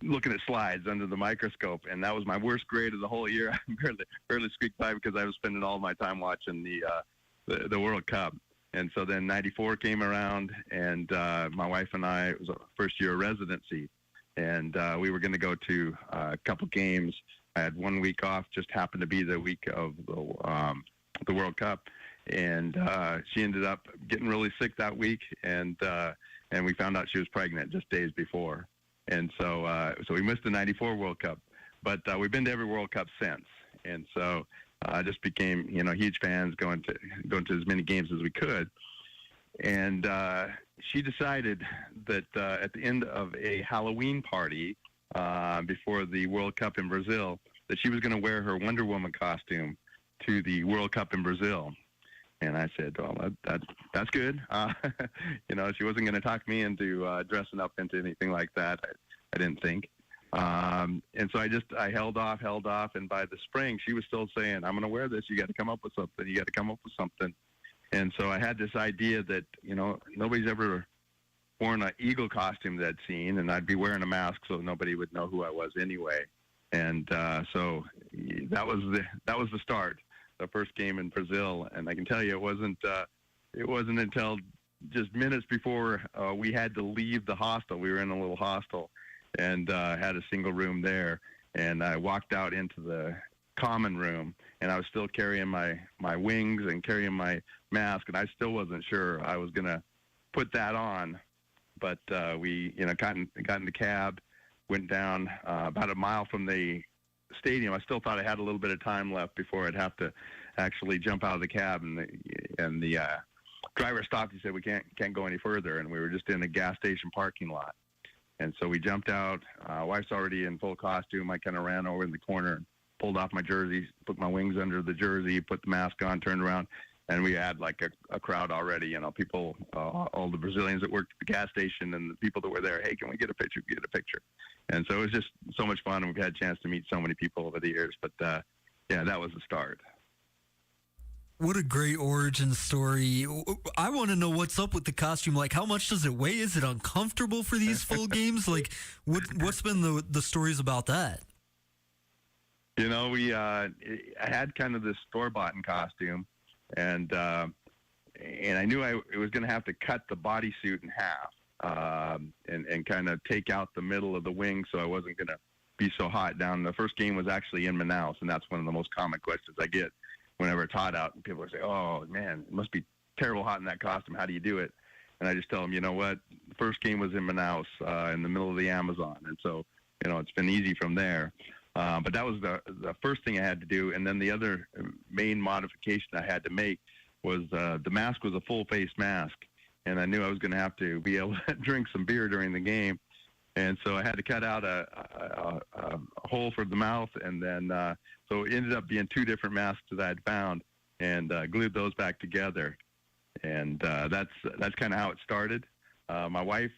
S20: looking at slides under the microscope, and that was my worst grade of the whole year. I barely squeaked by because I was spending all my time watching the World Cup. And so then 94 came around, and my wife and I, it was our first year of residency. And we were going to go to a couple games. I had 1 week off, just happened to be the week of the World Cup, and she ended up getting really sick that week, and we found out she was pregnant just days before, and so we missed the '94 World Cup, but we've been to every World Cup since, and so just became huge fans, going to as many games as we could. And she decided that at the end of a Halloween party before the World Cup in Brazil, that she was going to wear her Wonder Woman costume to the World Cup in Brazil. And I said, well, that's good. She wasn't going to talk me into dressing up into anything like that. I didn't think. And so I held off. And by the spring, she was still saying, I'm going to wear this. You got to come up with something. And so I had this idea that, nobody's ever worn an eagle costume that I'd seen, and I'd be wearing a mask so nobody would know who I was anyway. And so that was the start, the first game in Brazil. And I can tell you, it wasn't until just minutes before we had to leave the hostel. We were in a little hostel and had a single room there. And I walked out into the common room, and I was still carrying my wings and carrying my mask, and I still wasn't sure I was going to put that on. But we got in the cab, went down about a mile from the stadium. I still thought I had a little bit of time left before I'd have to actually jump out of the cab, and the driver stopped. He said, we can't go any further, and we were just in a gas station parking lot. And so we jumped out. Wife's already in full costume. I kind of ran over in the corner and pulled off my jersey, put my wings under the jersey, put the mask on, turned around, and we had like a crowd already, people, all the Brazilians that worked at the gas station and the people that were there. Hey, can we get a picture? Get a picture. And so it was just so much fun, and we've had a chance to meet so many people over the years. But that was the start.
S11: What a great origin story. I want to know what's up with the costume. Like, how much does it weigh? Is it uncomfortable for these full games? Like, what's been the stories about that?
S20: I had kind of this store-bought costume, and I knew it was going to have to cut the bodysuit in half and kind of take out the middle of the wing so I wasn't going to be so hot down. The first game was actually in Manaus, and that's one of the most common questions I get whenever it's hot out. And people say, oh, man, it must be terrible hot in that costume. How do you do it? And I just tell them, you know what? The first game was in Manaus in the middle of the Amazon, and so, it's been easy from there. But that was the first thing I had to do. And then the other main modification I had to make was the mask was a full-face mask. And I knew I was going to have to be able to drink some beer during the game. And so I had to cut out a hole for the mouth, and then so it ended up being 2 different masks that I'd found, and glued those back together. And that's kind of how it started. My wife,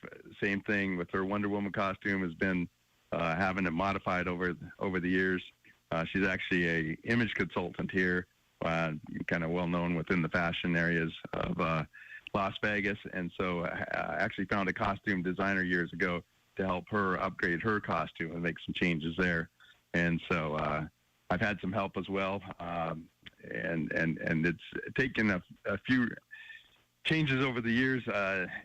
S20: same thing with her Wonder Woman costume, has been having it modified over the years. She's actually a image consultant here, kind of well known within the fashion areas of Las Vegas, and so I actually found a costume designer years ago to help her upgrade her costume and make some changes there. And so I've had some help as well, and it's taken a few changes over the years,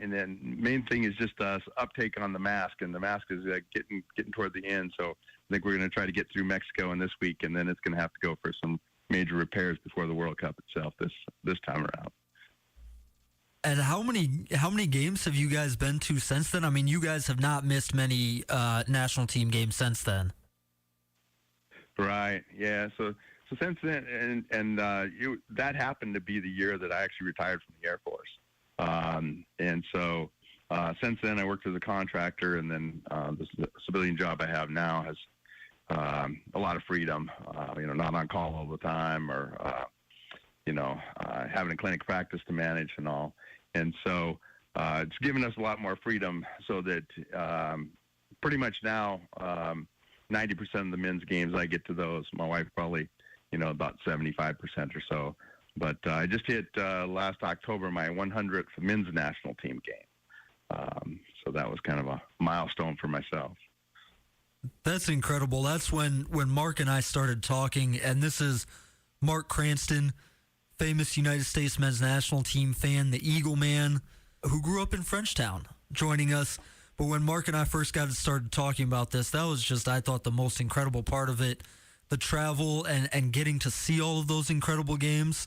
S20: and then main thing is just uptake on the mask, and the mask is getting toward the end. So I think we're going to try to get through Mexico in this week, and then it's going to have to go for some major repairs before the World Cup itself this time around.
S16: And how many games have you guys been to since then? I mean, you guys have not missed many national team games since then.
S20: Right. Yeah. So since then, and that happened to be the year that I actually retired from the Air Force. And so since then, I worked as a contractor, and then the civilian job I have now has a lot of freedom. Not on call all the time, or having a clinic practice to manage and all. And so it's given us a lot more freedom, so that pretty much now 90% of the men's games I get to those. My wife probably, about 75% or so. But I just hit last October my 100th men's national team game. So that was kind of a milestone for myself.
S16: That's incredible. That's when Mark and I started talking, and this is Mark Cranston, famous United States men's national team fan, the Eagle man, who grew up in Frenchtown, joining us. But when Mark and I first started talking about this, that was just, I thought, the most incredible part of it, the travel and getting to see all of those incredible games.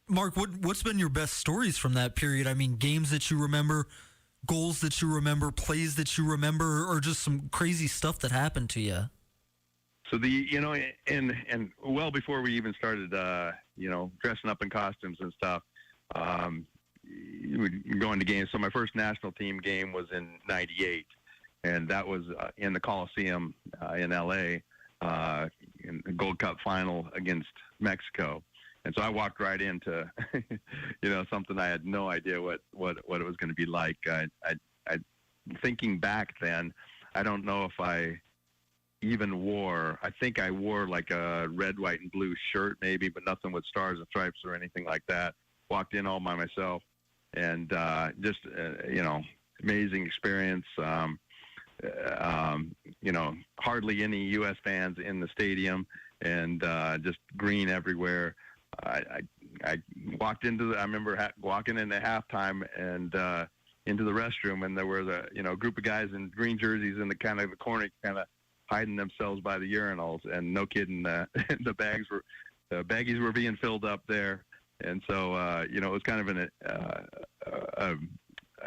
S16: Mark, what's been your best stories from that period? I mean, games that you remember, goals that you remember, plays that you remember, or just some crazy stuff that happened to you?
S20: So and well before we even started, dressing up in costumes and stuff, going to games. So my first national team game was in '98, and that was in the Coliseum in L.A. In the Gold Cup final against Mexico. And so I walked right into, something I had no idea what it was going to be like. I thinking back then, I don't know if I even wore, I think I wore like a red, white, and blue shirt maybe, but nothing with stars and stripes or anything like that. Walked in all by myself, and just, amazing experience. Hardly any U.S. fans in the stadium, and just green everywhere. I walked into I remember walking into halftime and into the restroom, and there was a group of guys in green jerseys in the corner, kind of hiding themselves by the urinals, and no kidding, the baggies were being filled up there. And so it was kind of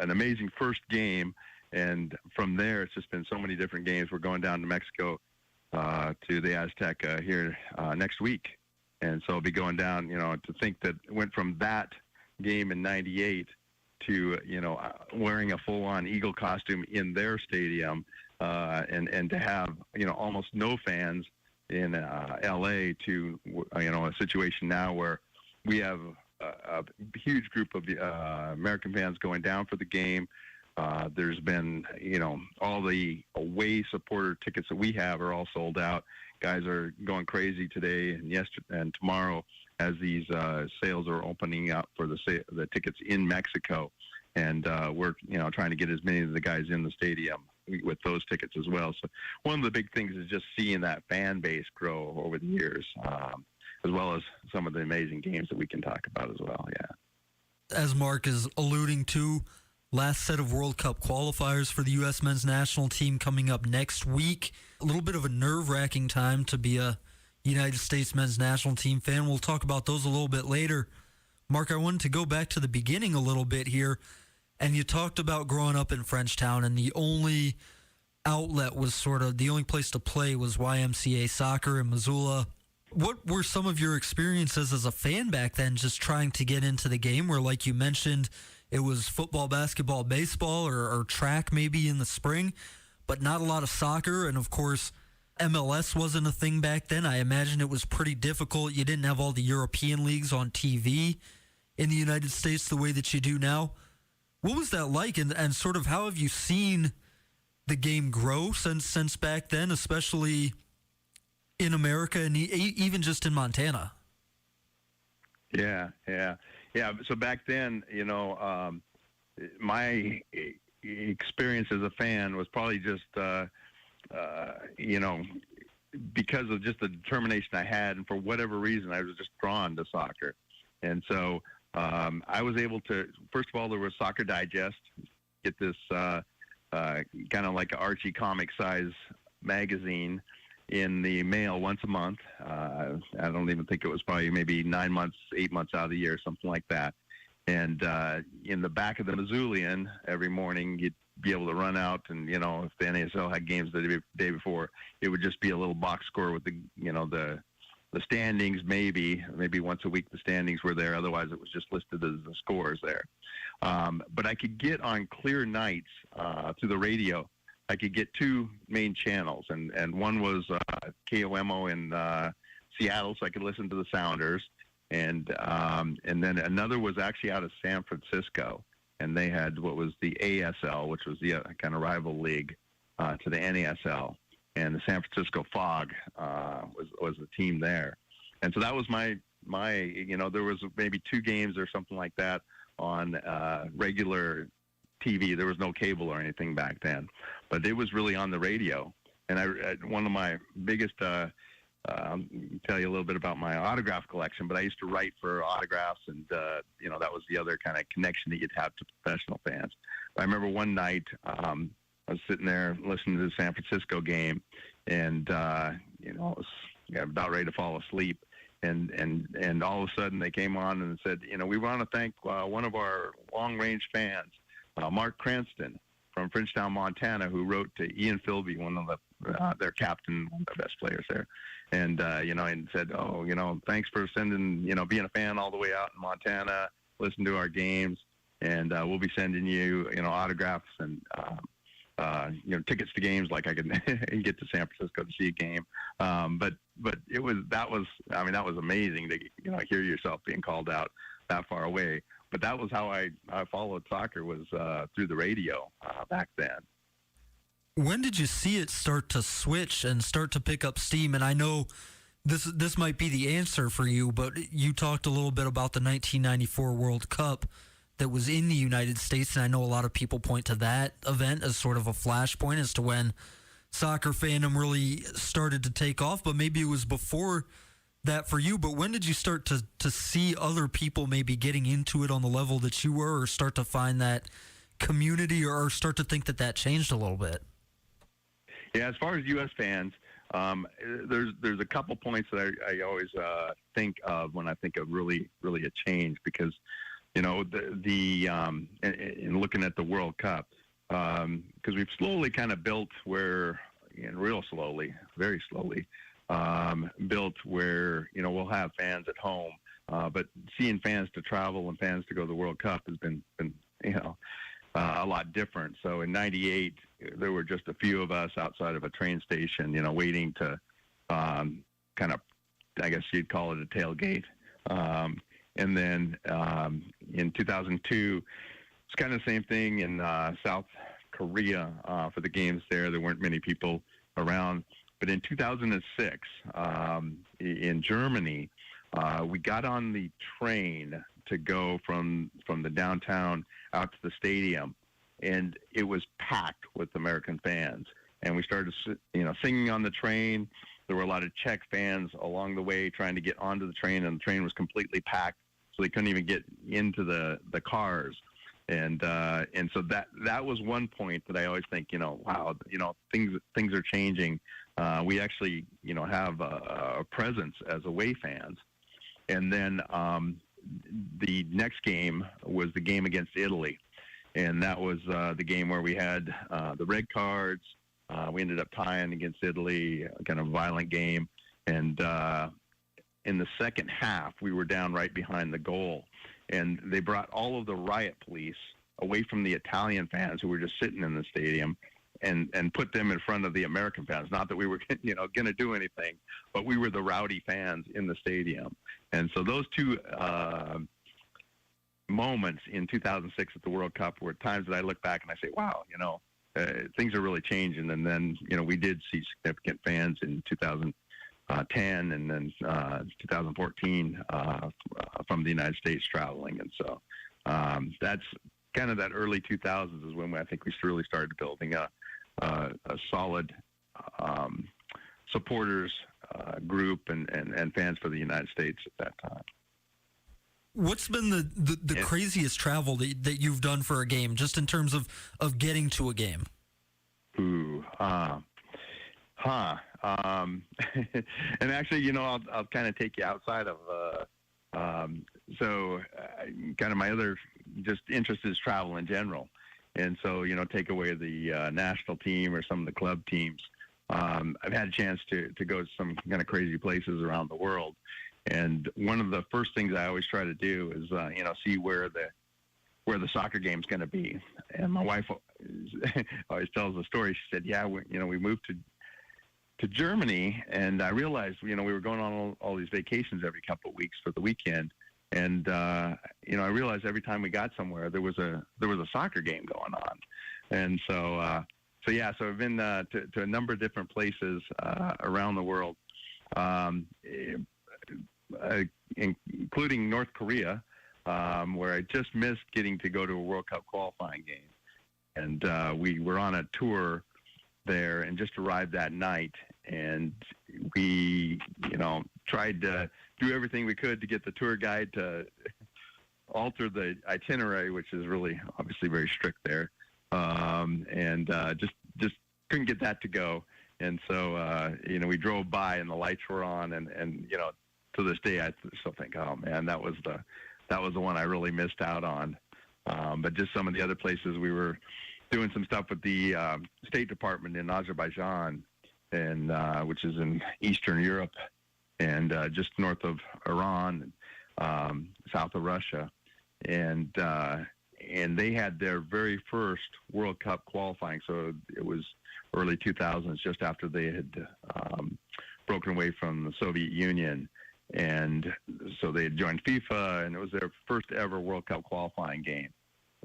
S20: an amazing first game, and from there it's just been so many different games. We're going down to Mexico to the Aztec here next week. And so I'll be going down, to think that it went from that game in '98 to, wearing a full-on Eagle costume in their stadium, and to have, almost no fans in L.A. to, a situation now where we have a huge group of American fans going down for the game. There's been, all the away supporter tickets that we have are all sold out. Guys are going crazy today and yesterday and tomorrow as these sales are opening up for the tickets in Mexico, and we're trying to get as many of the guys in the stadium with those tickets as well. So one of the big things is just seeing that fan base grow over the years, as well as some of the amazing games that we can talk about as well. Yeah.
S16: As Mark is alluding to, last set of World Cup qualifiers for the U.S. men's national team coming up next week. A little bit of a nerve-wracking time to be a United States men's national team fan. We'll talk about those a little bit later. Mark, I wanted to go back to the beginning a little bit here, and you talked about growing up in Frenchtown, and the only outlet was the only place to play was YMCA soccer in Missoula. What were some of your experiences as a fan back then, just trying to get into the game where, like you mentioned, it was football, basketball, baseball, or track maybe in the spring?
S11: but not a lot of soccer. And, of course, MLS wasn't a thing back then. I imagine it was pretty difficult. You didn't have all the European leagues on TV in the United States the way that you do now. What was that like, and sort of how have you seen the game grow since back then, especially in America and even just in Montana?
S20: Yeah. So back then, my experience as a fan was probably just, because of just the determination I had, and for whatever reason, I was just drawn to soccer. And so I was able to, first of all, there was Soccer Digest, get this kind of like an Archie comic size magazine in the mail once a month. I don't even think it was probably maybe 9 months, 8 months out of the year, something like that. And in the back of the Missoulian every morning, you'd be able to run out and, if the NASL had games the day before, it would just be a little box score with the standings, maybe once a week the standings were there. Otherwise, it was just listed as the scores there. But I could get on clear nights through the radio. I could get two main channels, and one was KOMO in Seattle, so I could listen to the Sounders, and then another was actually out of San Francisco, and they had what was the ASL, which was the kind of rival league to the NASL, and the San Francisco Fog was the team there, and so that was my there was maybe two games or something like that on regular TV. There was no cable or anything back then, but it was really on the radio. And one of my biggest, I'll tell you a little bit about my autograph collection, but I used to write for autographs, and that was the other kind of connection that you'd have to professional fans. But I remember one night I was sitting there listening to the San Francisco game, and I was about ready to fall asleep. And all of a sudden they came on and said, we want to thank one of our long-range fans, Mark Cranston from Frenchtown, Montana, who wrote to Ian Philby, one of their captain, one of the best players there, and and said, thanks for sending, being a fan all the way out in Montana, listen to our games, and we'll be sending you, autographs and tickets to games, like I could get to San Francisco to see a game. But that was amazing to hear yourself being called out that far away. But that was how I followed soccer, was through the radio back then.
S11: When did you see it start to switch and start to pick up steam? And I know this might be the answer for you, but you talked a little bit about the 1994 World Cup that was in the United States, and I know a lot of people point to that event as sort of a flashpoint as to when soccer fandom really started to take off, but maybe it was before that for you. But when did you start to see other people maybe getting into it on the level that you were, or start to find that community, or start to think that changed a little bit?
S20: Yeah, as far as U.S. fans, there's a couple points that I always think of when I think of really a change, because in looking at the World Cup, because we've slowly kind of built where, real slowly, very slowly, built where, we'll have fans at home, but seeing fans to travel and fans to go to the World Cup has been a lot different. So in '98, there were just a few of us outside of a train station, waiting to kind of, I guess you'd call it a tailgate. And then in 2002, it's kind of the same thing in South Korea for the games there. There weren't many people around. But in 2006, in Germany, we got on the train to go from the downtown out to the stadium, and it was packed with American fans. And we started, singing on the train. There were a lot of Czech fans along the way trying to get onto the train, and the train was completely packed, so they couldn't even get into the cars. And so that was one point that I always think, wow, things are changing. We actually, have a presence as away fans. And then the next game was the game against Italy, and that was the game where we had the red cards. We ended up tying against Italy, kind of violent game. And in the second half, we were down right behind the goal, and they brought all of the riot police away from the Italian fans who were just sitting in the stadium, and put them in front of the American fans. Not that we were, going to do anything, but we were the rowdy fans in the stadium. And so those two moments in 2006 at the World Cup were times that I look back and I say, wow, things are really changing. And then, we did see significant fans in 2010 and then 2014 from the United States traveling. And so that's kind of that early 2000s is when I think we really started building a solid supporters group and fans for the United States at that time.
S16: What's been the craziest travel that you've done for a game, just in terms of getting to a game?
S20: And actually, I'll kind of take you outside of, kind of my other just interest is travel in general. And so, take away the national team or some of the club teams. I've had a chance to go to some kind of crazy places around the world. And one of the first things I always try to do is, see where the soccer game's going to be. And my wife always tells the story. She said, "Yeah, we moved to Germany, and I realized, we were going on all these vacations every couple of weeks for the weekend, and I realized every time we got somewhere there was a soccer game going on, and so I've been to a number of different places around the world." Including North Korea, where I just missed getting to go to a World Cup qualifying game. And we were on a tour there and just arrived that night. And we, tried to do everything we could to get the tour guide to alter the itinerary, which is really obviously very strict there. Just couldn't get that to go. And so, we drove by and the lights were on and to this day, I still think, oh man, that was the one I really missed out on. But just some of the other places, we were doing some stuff with the State Department in Azerbaijan, and which is in Eastern Europe, and just north of Iran, south of Russia, and they had their very first World Cup qualifying. So it was early 2000s, just after they had broken away from the Soviet Union. And so they had joined FIFA, and it was their first ever World Cup qualifying game.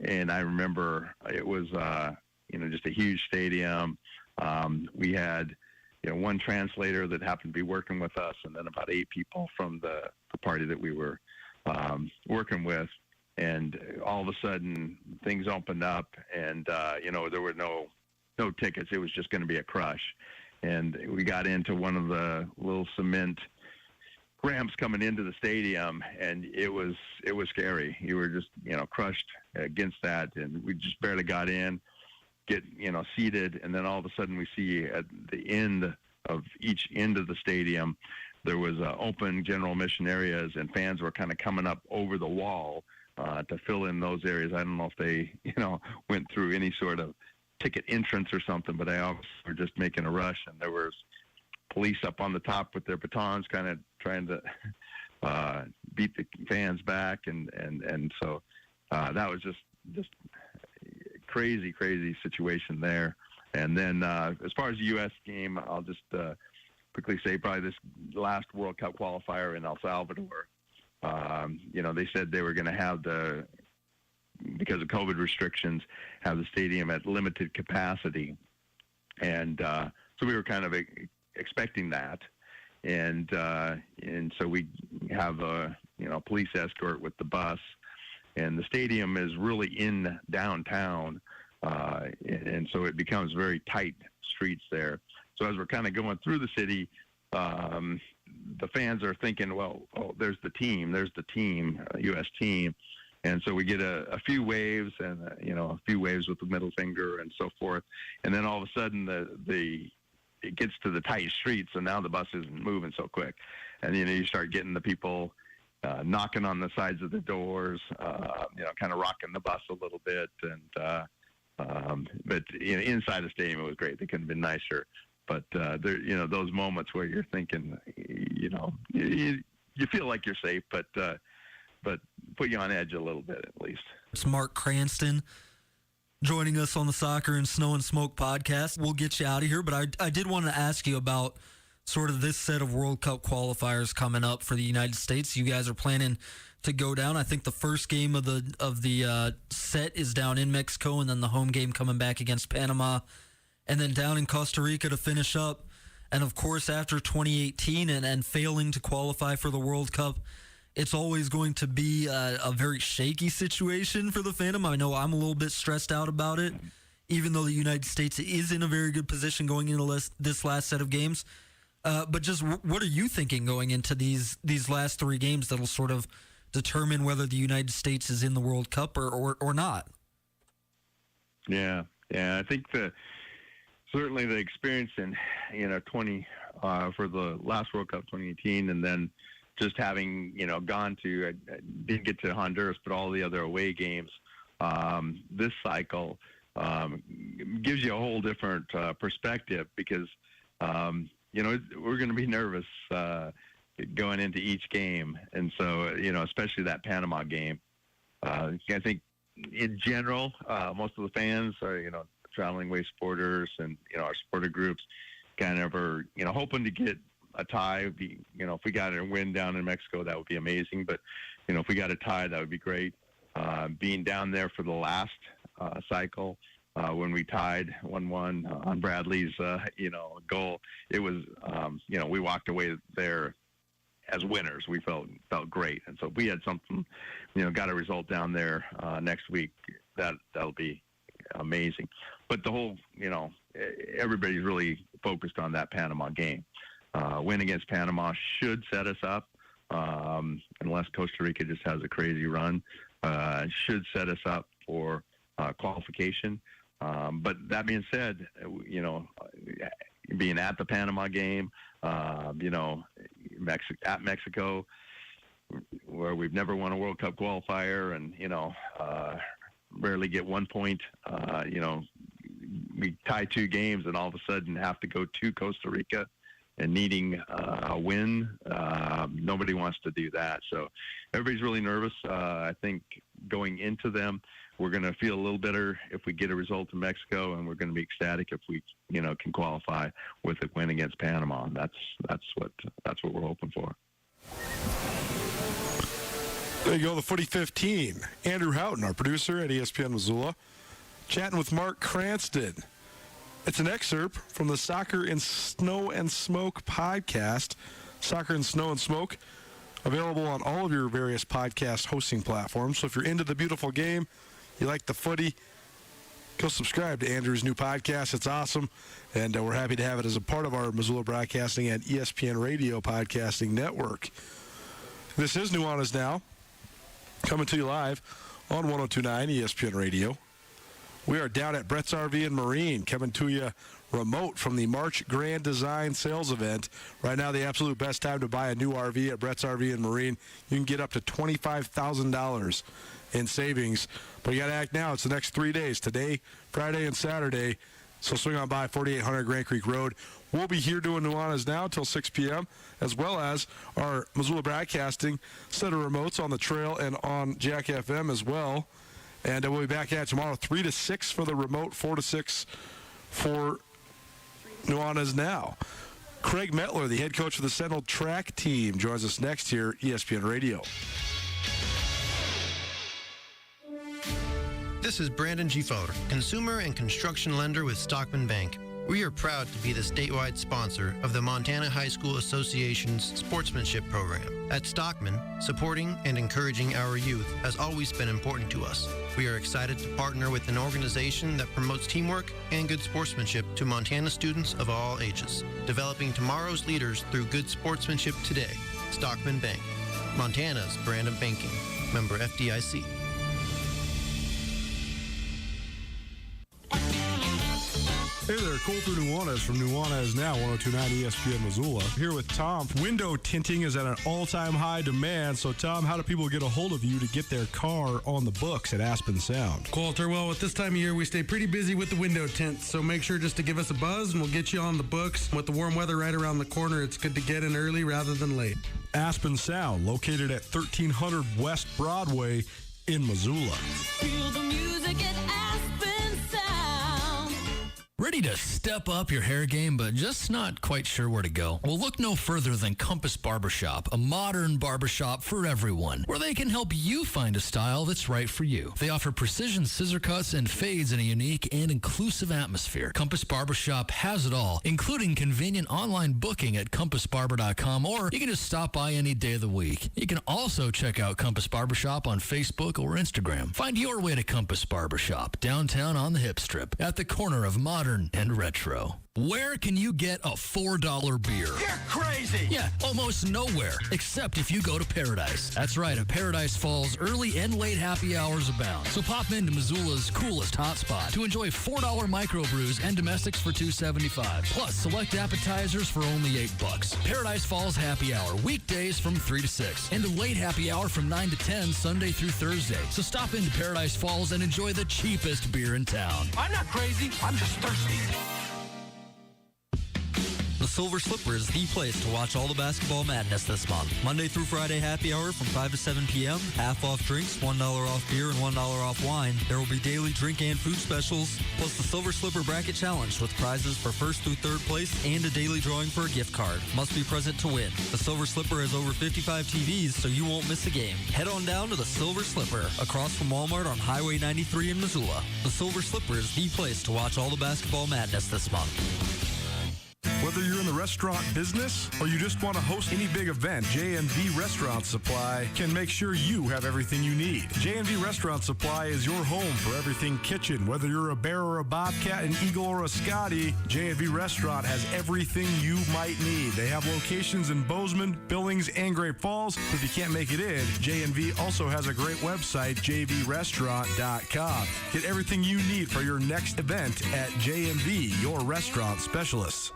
S20: And I remember it was, just a huge stadium. We had, one translator that happened to be working with us, and then about 8 people from the party that we were working with. And all of a sudden, things opened up, and, there were no tickets. It was just going to be a crush. And we got into one of the little cement ramps coming into the stadium, and it was scary. You were just crushed against that, and we just barely got in, get seated, and then all of a sudden we see at the end of each end of the stadium there was open general admission areas, and fans were kind of coming up over the wall to fill in those areas. I don't know if they went through any sort of ticket entrance or something, but they obviously were just making a rush, and there was police up on the top with their batons kind of trying to beat the fans back, and so that was just crazy situation there. And then as far as the U.S. game, I'll just quickly say probably this last World Cup qualifier in El Salvador. They said they were going to have because of COVID restrictions, have the stadium at limited capacity, and so we were kind of expecting that, and so we have a police escort with the bus, and the stadium is really in downtown, and so it becomes very tight streets there. So as we're kind of going through the city, the fans are thinking, well, there's the team, U.S. team. And so we get a few waves, and a few waves with the middle finger and so forth. And then all of a sudden it gets to the tight streets, and now the bus isn't moving so quick. And you start getting the people knocking on the sides of the doors, kind of rocking the bus a little bit. And but inside the stadium it was great. They couldn't have been nicer. But there, those moments where you're thinking, you feel like you're safe, but put you on edge a little bit at least.
S16: It's Mark Cranston. joining us on the Soccer and Snow and Smoke podcast. We'll get you out of here, but I did want to ask you about sort of this set of World Cup qualifiers coming up for the United States. You guys are planning to go down. I think the first game of the set is down in Mexico, and then the home game coming back against Panama, and then down in Costa Rica to finish up. And of course, after 2018 and failing to qualify for the World Cup, it's always going to be a very shaky situation for the Phantom. I know I'm a little bit stressed out about it, even though the United States is in a very good position going into this last set of games. But just what are you thinking going into these last three games that'll sort of determine whether the United States is in the World Cup or not?
S20: Yeah. I think certainly the experience in 20 for the last World Cup 2018, and then just having gone to, I didn't get to Honduras, but all the other away games this cycle gives you a whole different perspective, because we're going to be nervous going into each game, and so especially that Panama game. I think in general, most of the fans are traveling way supporters, and our supporter groups kind of are hoping to get a tie. If we got a win down in Mexico, that would be amazing. But if we got a tie, that would be great. Being down there for the last cycle, when we tied 1-1 on Bradley's goal, it was we walked away there as winners. We felt great, and so if we had something, got a result down there next week, that'll be amazing. But the whole, everybody's really focused on that Panama game. Win against Panama should set us up, unless Costa Rica just has a crazy run. Should set us up for qualification. But that being said, being at the Panama game, at Mexico, where we've never won a World Cup qualifier, and rarely get 1 point. We tie two games and all of a sudden have to go to Costa Rica and needing a win. Nobody wants to do that. So everybody's really nervous. I think going into them, we're going to feel a little better if we get a result in Mexico, and we're going to be ecstatic if we, can qualify with a win against Panama. That's what we're hoping for.
S3: There you go, the Footy 15. Andrew Houghton, our producer at ESPN Missoula, chatting with Mark Cranston. It's an excerpt from the Soccer and Snow and Smoke podcast. Soccer and Snow and Smoke, available on all of your various podcast hosting platforms. So if you're into the beautiful game, you like the footy, go subscribe to Andrew's new podcast. It's awesome, and we're happy to have it as a part of our Missoula Broadcasting and ESPN Radio Podcasting Network. This is Nuanez Now, coming to you live on 102.9 ESPN Radio. We are down at Brett's RV and Marine, coming to you remote from the March Grand Design Sales Event. Right now, the absolute best time to buy a new RV at Brett's RV and Marine. You can get up to $25,000 in savings. But you got to act now. It's the next 3 days, today, Friday, and Saturday. So swing on by 4800 Grand Creek Road. We'll be here doing Nuanez Now until 6 p.m., as well as our Missoula Broadcasting set of remotes on the trail and on Jack FM as well. And we'll be back at tomorrow, 3 to 6 for the remote, 4 to 6 for Nuanez Now. Craig Metler, the head coach of the Sentinel track team, joins us next here at ESPN Radio.
S21: This is Brandon Gifford, consumer and construction lender with Stockman Bank. We are proud to be the statewide sponsor of the Montana High School Association's sportsmanship program. At Stockman, supporting and encouraging our youth has always been important to us. We are excited to partner with an organization that promotes teamwork and good sportsmanship to Montana students of all ages, developing tomorrow's leaders through good sportsmanship today. Stockman Bank, Montana's brand of banking. Member FDIC.
S4: Hey there, Colter Nuanez from Nuanez Now, 102.9 ESPN Missoula. Here with Tom. Window tinting is at an all-time high demand. So, Tom, how do people get a hold of you to get their car on the books at Aspen Sound?
S13: Colter, well, at this time of year, we stay pretty busy with the window tints. So make sure just to give us a buzz, and we'll get you on the books. With the warm weather right around the corner, it's good to get in early rather than late.
S4: Aspen Sound, located at 1300 West Broadway in Missoula.
S12: Feel the music at Aspen
S11: Ready to step up your hair game, but just not quite sure where to go? Well, look no further than Compass Barbershop, a modern barbershop for everyone, where they can help you find a style that's right for you. They offer precision scissor cuts and fades in a unique and inclusive atmosphere. Compass Barbershop has it all, including convenient online booking at compassbarber.com, or you can just stop by any day of the week. You can also check out Compass Barbershop on Facebook or Instagram. Find your way to Compass Barbershop, downtown on the Hip Strip, at the corner of modern and retro. Where can you get a $4 beer?
S12: You're crazy!
S11: Yeah, almost nowhere, except if you go to Paradise. That's right, at Paradise Falls, early and late happy hours abound. So pop into Missoula's coolest hotspot to enjoy $4 microbrews and domestics for $2.75. Plus, select appetizers for only $8. Paradise Falls happy hour, weekdays from 3 to 6. And a late happy hour from 9 to 10, Sunday through Thursday. So stop into Paradise Falls and enjoy the cheapest beer in town.
S12: I'm not crazy, I'm just thirsty.
S16: The Silver Slipper is the place to watch all the basketball madness this month. Monday through Friday happy hour from 5 to 7 p.m. Half off drinks, $1 off beer, and $1 off wine. There will be daily drink and food specials, plus the Silver Slipper Bracket Challenge with prizes for first through third place and a daily drawing for a gift card. Must be present to win. The Silver Slipper has over 55 TVs, so you won't miss a game. Head on down to the Silver Slipper, across from Walmart on Highway 93 in Missoula. The Silver Slipper is the place to watch all the basketball madness this month.
S4: Whether you're in the restaurant business or you just want to host any big event, J&V Restaurant Supply can make sure you have everything you need. J&V Restaurant Supply is your home for everything kitchen. Whether you're a bear or a bobcat, an eagle or a Scotty, J&V Restaurant has everything you might need. They have locations in Bozeman, Billings, and Great Falls. If you can't make it in, J&V also has a great website, jvrestaurant.com. Get everything you need for your next event at J&V, your restaurant specialists.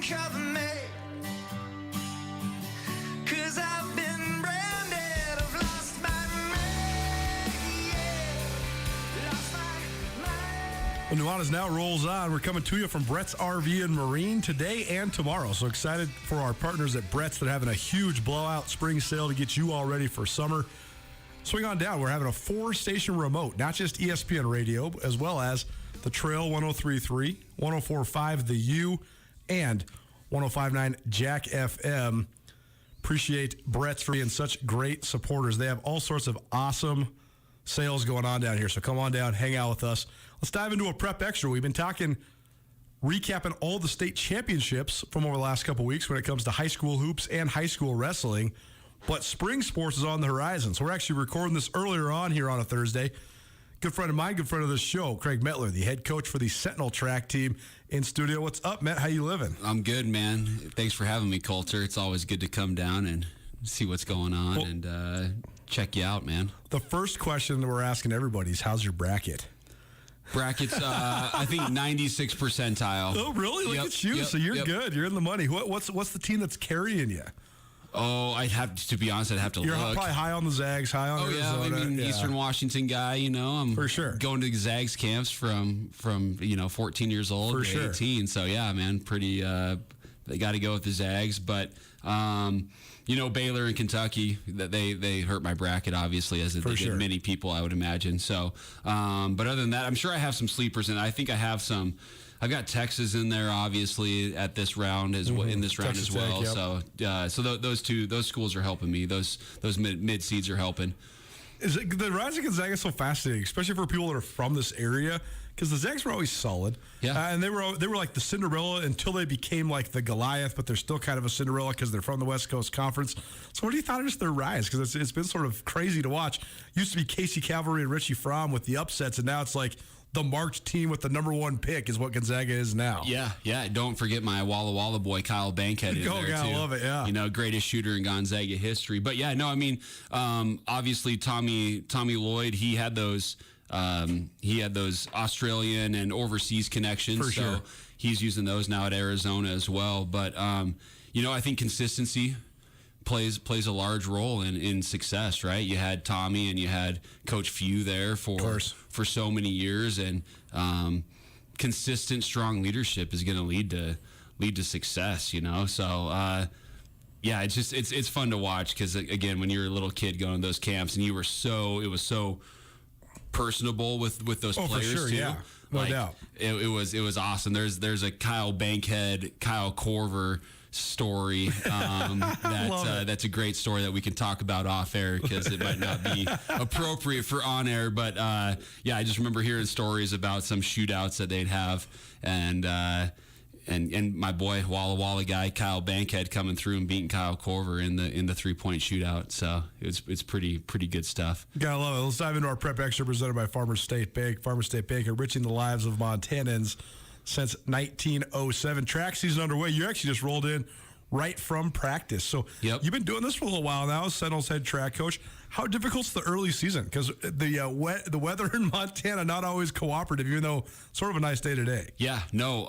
S12: Cover me, 'cause I've been branded, I've lost my mind, yeah, lost my mind.
S4: Nuanez now rolls on. We're coming to you from Brett's RV and Marine today and tomorrow. So excited for our partners at Brett's that are having a huge blowout spring sale to get you all ready for summer. Swing on down. We're having a 4-station remote, not just ESPN radio, as well as the Trail 103.3, 104.5 The U, and 105.9 Jack FM. Appreciate Brett's for being such great supporters. They have all sorts of awesome sales going on down here. So come on down, hang out with us. Let's dive into a prep extra. We've been recapping all the state championships from over the last couple weeks when it comes to high school hoops and high school wrestling. But spring sports is on the horizon. So we're actually recording this earlier on here on a Thursday. Good friend of mine, good friend of the show, Craig Metler, the head coach for the Sentinel track team in studio. What's up, Matt? How you living?
S2: I'm good, man. Thanks for having me, Coulter. It's always good to come down and see what's going on and check you out, man.
S4: The first question that we're asking everybody is, how's your bracket?
S2: Brackets, I think 96 percentile.
S4: Oh, really? Look at you. So you're good. You're in the money. What's the team that's carrying you?
S2: Oh, I'd have to be honest. I'd have to
S4: You're
S2: look.
S4: probably high on the Zags, high on Arizona.
S2: I mean, Eastern Washington guy. You know, I'm
S4: for sure
S2: going to Zags camps from 14 years old
S4: for
S2: to 18. So yeah, man, pretty. They got to go with the Zags, but Baylor and Kentucky, they hurt my bracket obviously, as they did many people, I would imagine. So, but other than that, I'm sure I have some sleepers, and I think I have some. I've got Texas in there, obviously, at this round as well. In this round Texas as well, Tech, yep. So those schools are helping me. Those mid seeds are helping.
S4: The rise of Gonzaga is so fascinating, especially for people that are from this area, because the Zags were always solid.
S2: Yeah,
S4: and they were like the Cinderella until they became like the Goliath, but they're still kind of a Cinderella because they're from the West Coast Conference. So what do you thought of just their rise? Because it's been sort of crazy to watch. Used to be Casey Cavalry and Richie Fromm with the upsets, and now it's like the marked team with the number one pick is what Gonzaga is now.
S2: Yeah. Don't forget my Walla Walla boy, Kyle Bankhead, in there, too.
S4: I love it, yeah.
S2: Greatest shooter in Gonzaga history. But, yeah, no, I mean, obviously Tommy Lloyd, he had those Australian and overseas connections.
S4: For sure.
S2: So he's using those now at Arizona as well. But, I think consistency plays a large role in success, right? You had Tommy and you had Coach Few there for so many years, and consistent, strong leadership is going to lead to success. So it's fun to watch because again, when you're a little kid going to those camps and it was so personable with those players
S4: for sure,
S2: too.
S4: yeah. No doubt.
S2: It was awesome. There's a Kyle Bankhead, Kyle Korver story that's a great story that we can talk about off air because it might not be appropriate for on air. But I just remember hearing stories about some shootouts that they'd have, and my boy Walla Walla guy Kyle Bankhead coming through and beating Kyle Korver in the 3-point shootout. So it's pretty good stuff.
S4: Gotta love it. Let's dive into our prep extra presented by Farmers State Bank. Farmers State Bank enriching the lives of Montanans since 1907. Track season underway. You actually just rolled in right from practice. So you've been doing this for a little while now, Sentinel's head track coach. How difficult's the early season? Because the weather in Montana not always cooperative, even though sort of a nice day today.
S2: Yeah, no,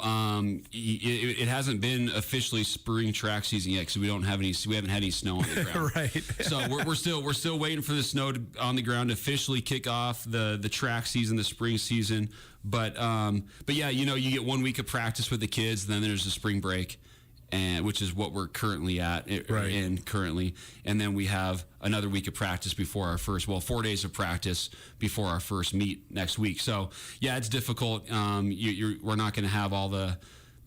S2: it hasn't been officially spring track season yet because we haven't had any snow on the ground.
S4: Right.
S2: So we're still waiting for the snow on the ground to officially kick off the track season, the spring season. But yeah, you get 1 week of practice with the kids, then there's the spring break. Which is what we're currently currently. And then we have another week of practice before our 4 days of practice before our first meet next week. So, yeah, it's difficult. We're not going to have all the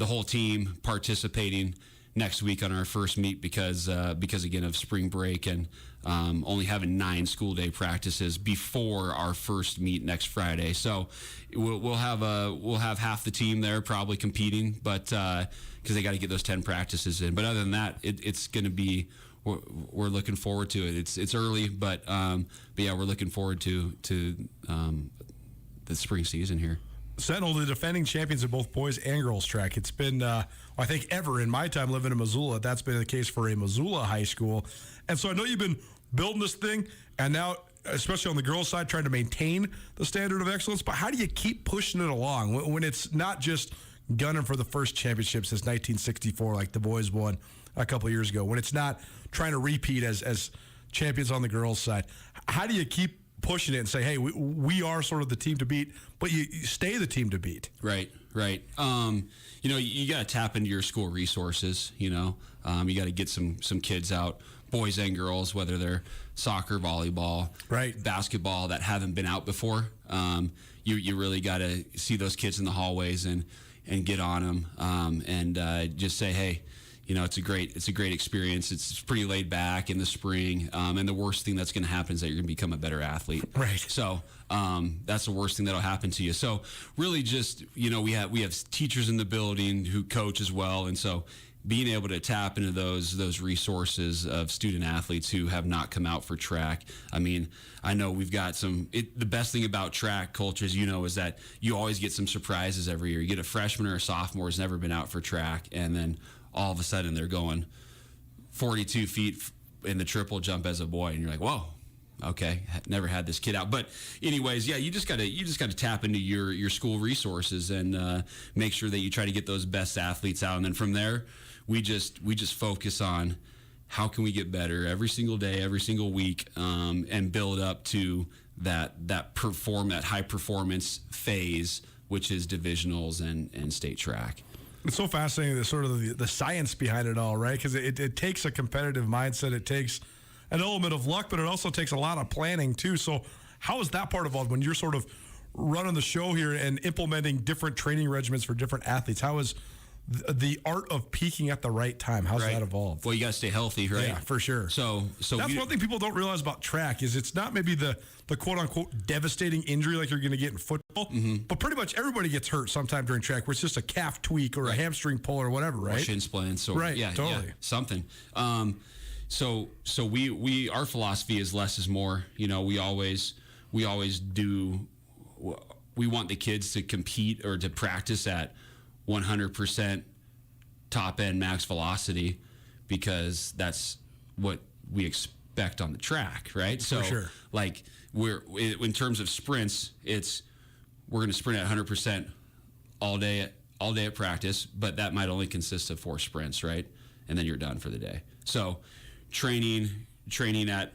S2: whole team participating next week on our first meet because again, of spring break and only having 9 school day practices before our first meet next Friday. So we'll have half the team there probably competing, but because they got to get those 10 practices in. But other than that, it's going to be we're looking forward to it. It's early, but yeah, we're looking forward to the spring season here.
S4: Sentinel, the defending champions of both boys and girls track. It's been, I think, ever in my time living in Missoula, that's been the case for a Missoula high school. And so I know you've been building this thing, and now, especially on the girls' side, trying to maintain the standard of excellence. But how do you keep pushing it along when it's not just gunning for the first championship since 1964, like the boys won a couple of years ago, when it's not trying to repeat as champions on the girls' side? How do you keep pushing it and say, hey, we are sort of the team to beat, but you stay the team to beat?
S2: Right. You got to tap into your school resources. You got to get some kids out, boys and girls, whether they're soccer, volleyball, basketball, that haven't been out before. You really got to see those kids in the hallways and get on them and just say, hey, it's a great experience. It's pretty laid back in the spring. And the worst thing that's going to happen is that you're going to become a better athlete.
S4: Right.
S2: So that's the worst thing that'll happen to you. So really just, we have teachers in the building who coach as well. And so being able to tap into those resources of student athletes who have not come out for track. I mean, I know we've got the best thing about track culture, as is that you always get some surprises every year. You get a freshman or a sophomore who's never been out for track, and then all of a sudden they're going 42 feet in the triple jump as a boy, and you're like, whoa, okay, never had this kid out. But anyways, yeah, you just gotta tap into your school resources and make sure that you try to get those best athletes out, and then from there, we just focus on how can we get better every single day, every single week, and build up to that high performance phase, which is divisionals and state track.
S4: It's so fascinating, the sort of the science behind it all, right? Because it takes a competitive mindset. It takes an element of luck, but it also takes a lot of planning too. So how is that part involved when you're sort of running the show here and implementing different training regimens for different athletes? How is the art of peaking at the right time? How's that evolved?
S2: Well, you got to stay healthy, right?
S4: Yeah, for sure.
S2: So
S4: that's one thing people don't realize about track is it's not maybe the quote unquote devastating injury like you're going to get in football, but pretty much everybody gets hurt sometime during track where it's just a calf tweak or a hamstring pull or whatever, right?
S2: Or shin splint. So
S4: right,
S2: yeah,
S4: totally.
S2: Yeah, something. So we our philosophy is less is more. We always do. We want the kids to compete or to practice at 100% top end max velocity because that's what we expect on the track, right?
S4: For sure.
S2: Like we're in terms of sprints, we're going to sprint at 100% all day at practice, but that might only consist of 4 sprints, right? And then you're done for the day. So training at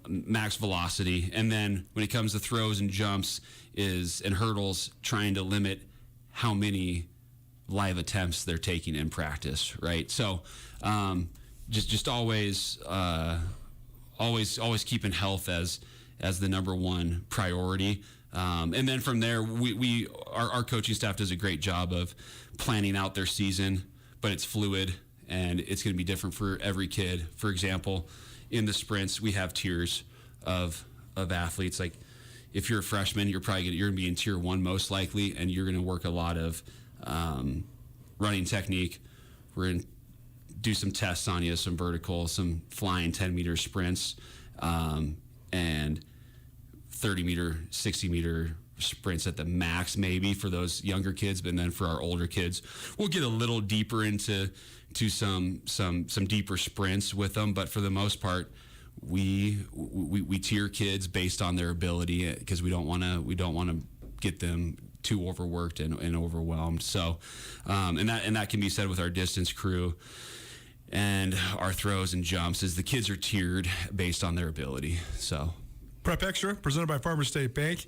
S2: max velocity, and then when it comes to throws and jumps and hurdles, trying to limit how many live attempts they're taking in practice, right? So just always keeping health as as the number one priority. And then from there, our coaching staff does a great job of planning out their season, but it's fluid and it's going to be different for every kid. For example, in the sprints, we have tiers of athletes. Like if you're a freshman, you're going to be in tier 1 most likely, and you're going to work a lot of running technique. We're going to do some tests on you, some vertical, some flying 10-meter sprints, and 30-meter, 60-meter sprints at the max maybe for those younger kids. But then for our older kids, we'll get a little deeper into some deeper sprints with them. But for the most part, we tier kids based on their ability, because we don't want to get them too overworked and overwhelmed. So and that can be said with our distance crew and our throws and jumps, is the kids are tiered based on their ability. So
S4: Prep Extra, presented by Farmers State Bank.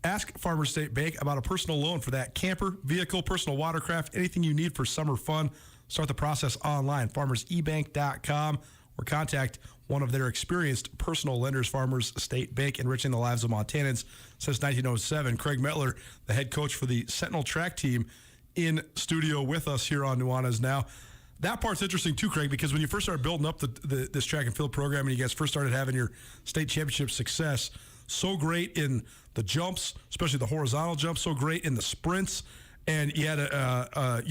S4: Ask Farmers State Bank about a personal loan for that camper, vehicle, personal watercraft, anything you need for summer fun. Start the process online, farmersebank.com, or contact one of their experienced personal lenders. Farmers State Bank, enriching the lives of Montanans since 1907. Craig Mettler, the head coach for the Sentinel track team, in studio with us here on Nuanez Now. That part's interesting too, Craig, because when you first started building up this track and field program and you guys first started having your state championship success, so great in the jumps, especially the horizontal jumps, so great in the sprints, and you had a